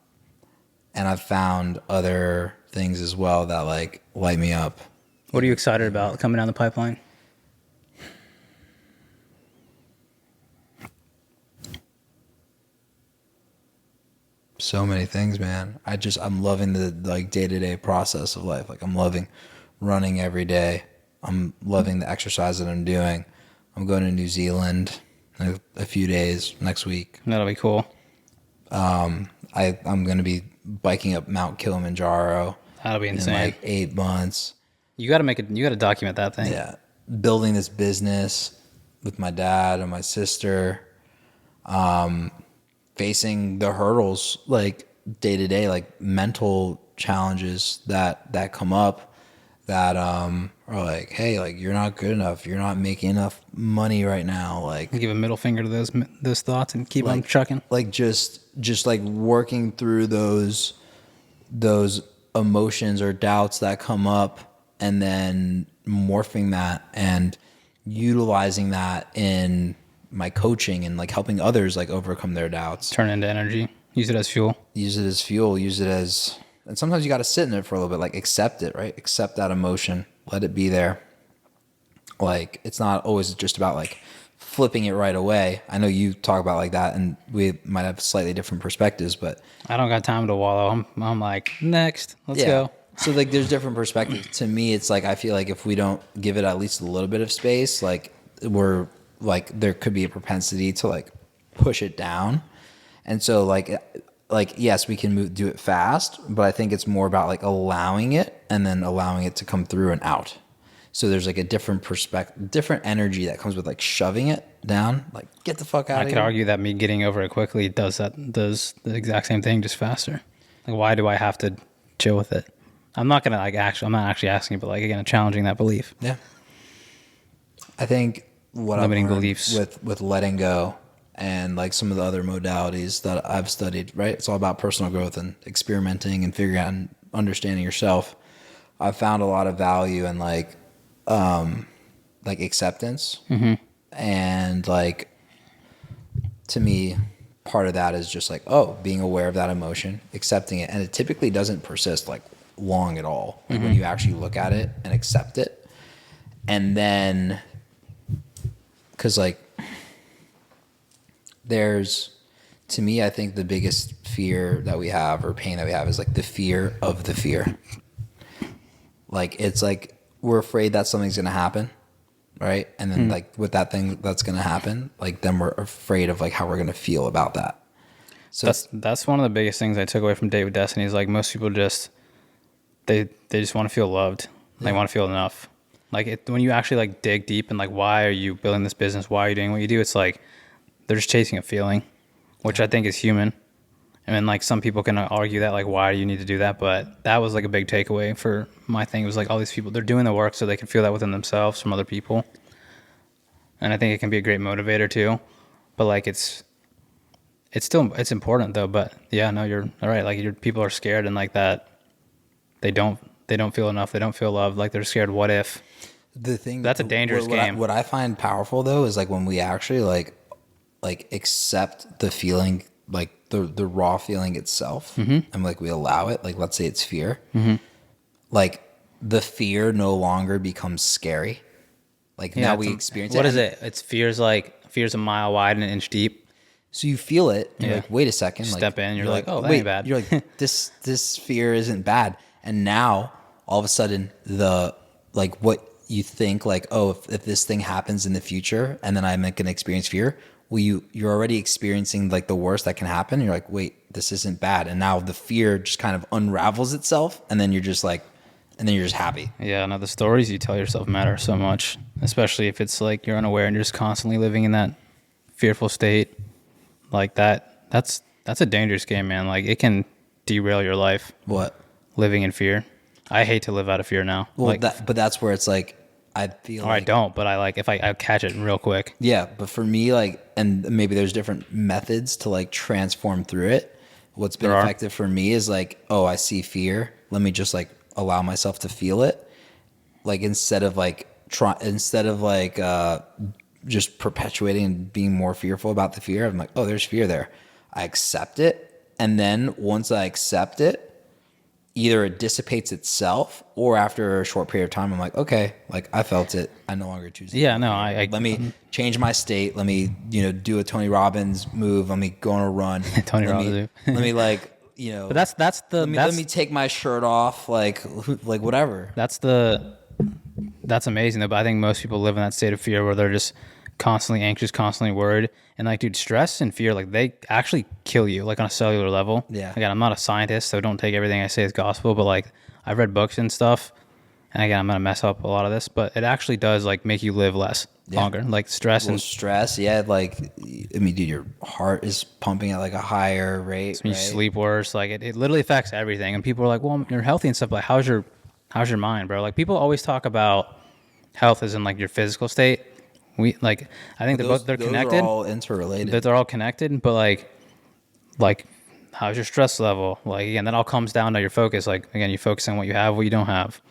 I've found other things as well that like light me up. What are you excited about coming down the pipeline? So many things, man. I'm loving the like day-to-day process of life. Like I'm loving running every day. I'm loving the exercise that I'm doing. I'm going to New Zealand in a few days next week. That'll be cool. I'm going to be biking up Mount Kilimanjaro That'll be in insane. like 8 months. You got to document that thing. Yeah. Building this business with my dad and my sister. Facing the hurdles like day to day, like mental challenges that come up that are like, hey, like you're not good enough. You're not making enough money right now. Like Give a middle finger to those thoughts and keep on chucking. like just like working through those emotions or doubts that come up and then morphing that and utilizing that in my coaching and like helping others like overcome their doubts. Turn it into energy. Use it as fuel. Use it as fuel, and sometimes you got to sit in it for a little bit, like accept it, right? Accept that emotion, let it be there. Like, it's not always just about like flipping it right away. I know you talk about like that, and we might have slightly different perspectives, but I don't got time to wallow. I'm like, next, let's go. So like there's different perspectives. To me, it's like I feel like if we don't give it at least a little bit of space, like we're like there could be a propensity to like push it down. And so like yes, we can do it fast, but I think it's more about like allowing it and then allowing it to come through and out. So there's like a different perspective, different energy that comes with like shoving it down, like get the fuck out I of could here. argue that me getting over it quickly does the exact same thing, just faster. Like, why do I have to chill with it? I'm not gonna I'm not actually asking, but like again, challenging that belief. Yeah. I think what Limiting I've learned beliefs. with letting go and like some of the other modalities that I've studied, right? It's all about personal growth and experimenting and figuring out and understanding yourself. I've found a lot of value in like acceptance. And like, to me, part of that is just like, oh, being aware of that emotion, accepting it. And it typically doesn't persist like long at all. Like when you actually look at it and accept it. And then, cause like to me, I think the biggest fear that we have or pain that we have is like the fear of the fear. Like, it's like, we're afraid that something's going to happen. Right. And then like with that thing that's going to happen, like then we're afraid of like how we're going to feel about that. So That's one of the biggest things I took away from Date with Destiny is like most people just, they just want to feel loved. They want to feel enough. Like when you actually like dig deep and like, why are you building this business? Why are you doing what you do? It's like, they're just chasing a feeling, which I think is human. And then like some people can argue that like, why do you need to do that? But that was like a big takeaway for my thing. It was like all these people, they're doing the work so they can feel that within themselves from other people. And I think it can be a great motivator too. But like it's important though. But yeah, no, you're all right. Like people are scared and like that they don't feel enough. They don't feel loved. Like they're scared. What if? the thing That's a dangerous game. What I find powerful though is like when we actually like accept the feeling, like the raw feeling itself, and like we allow it. Like let's say it's fear, like the fear no longer becomes scary. Like Yeah, now we experience it. What is it? It's fear's a mile wide and an inch deep. So you feel it. And you're Yeah. like, wait a second. Step in, you're like, oh, that ain't bad. You're like, this fear isn't bad. And now all of a sudden like what you think like, oh, if this thing happens in the future and then I'm going to experience fear, well, you're already experiencing like the worst that can happen. You're like, wait, this isn't bad. And now the fear just kind of unravels itself. And then you're just happy. Yeah, no, the stories you tell yourself matter so much, especially if it's like you're unaware and you're just constantly living in that fearful state like that. That's a dangerous game, man. Like it can derail your life. What? Living in fear. I hate to live out of fear now. Well, like, but that's where it's like, I feel or like, I don't, but I like if I catch it real quick. yeah, but for me, like, and maybe there's different methods to like transform through it. What's been There are. effective for me is like, oh, I see fear. Let me just like allow myself to feel it. Like instead of just perpetuating and being more fearful about the fear, I'm like, oh, there's fear there. I accept it. And then once I accept it, either it dissipates itself or after a short period of time, I'm like, okay, like I felt it. I no longer choose it. Yeah, no, Let me change my state. Let me, do a Tony Robbins move. Let me go on a run. Tony Let Robbins me, move. let me like, But that's let me take my shirt off. Like whatever. that's amazing though. But I think most people live in that state of fear where they're just constantly anxious, constantly worried. And like, dude, stress and fear, like they actually kill you, like on a cellular level. Yeah. Again, I'm not a scientist, so don't take everything I say as gospel, but like I've read books and stuff. And again, I'm going to mess up a lot of this, but it actually does like make you live longer. Like stress and Stress. Yeah. Like, I mean, dude, your heart is pumping at like a higher rate. you Right? sleep worse. Like it literally affects everything. And people are like, well, you're healthy and stuff. Like how's your mind, bro? Like people always talk about health as in like your physical state. I think they're connected. Those are all interrelated. They're all connected, but like how's your stress level? Like again, that all comes down to your focus. Like again, you focus on what you have, what you don't have,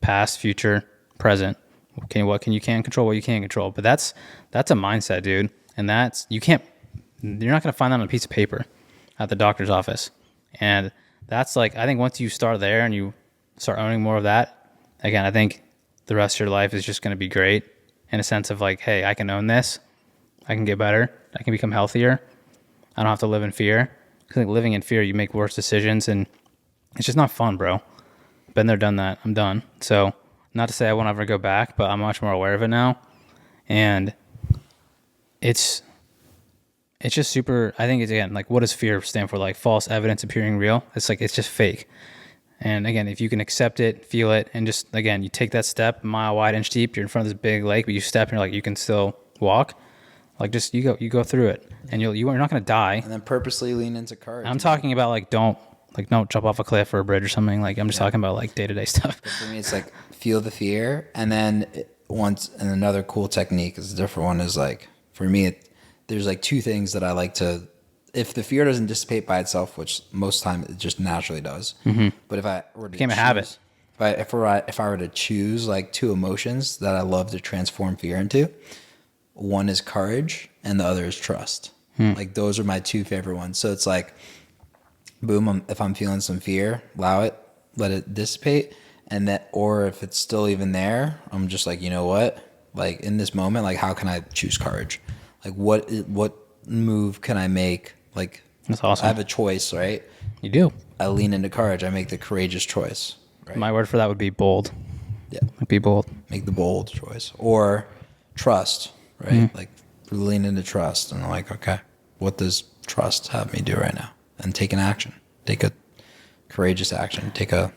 past, future, present. What you can control, what you can't control. But that's a mindset, dude. And you're not gonna find that on a piece of paper at the doctor's office. And that's like, I think once you start there and you start owning more of that, again, I think the rest of your life is just gonna be great. in a sense of like, hey, I can own this. I can get better. I can become healthier. I don't have to live in fear. Because like living in fear, you make worse decisions, and it's just not fun, bro. Been there, done that. I'm done. So not to say I won't ever go back, but I'm much more aware of it now. And it's just super, I think it's, again, like, what does fear stand for? Like false evidence appearing real. It's like, it's just fake. And again, if you can accept it, feel it, and just, again, you take that step, mile wide, inch deep, you're in front of this big lake, but you step and you're like, you can still walk. Like, just, you go through it, and you're not going to die. And then purposely lean into courage. I'm talking about like, don't jump off a cliff or a bridge or something. Like, I'm just talking about like day-to-day stuff. But for me, it's like, feel the fear. And then and another cool technique is a different one is like, for me, there's like two things that I like to, if the fear doesn't dissipate by itself, which most time it just naturally does. Mm-hmm. But if I were to Became a habit. If I were to choose like two emotions that I love to transform fear into, one is courage and the other is trust. Like those are my two favorite ones. So it's like, boom, if I'm feeling some fear, allow it, let it dissipate. And that, or if it's still even there, I'm just like, you know what? Like in this moment, like how can I choose courage? Like what move can I make? Like That's awesome. I have a choice, right? You do. I lean into courage. I make the courageous choice. Right? My word for that would be bold. Yeah. Like, be bold. Make the bold choice. Or trust, right? Like lean into trust. And I'm like, okay, what does trust have me do right now? And take an action. Take a courageous action. Take a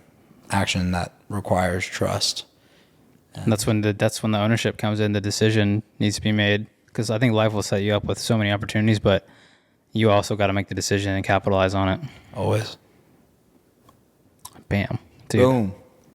action that requires trust. And that's when the ownership comes in. The decision needs to be made, because I think life will set you up with so many opportunities, but you also got to make the decision and capitalize on it. Always. Bam. Dude. Boom.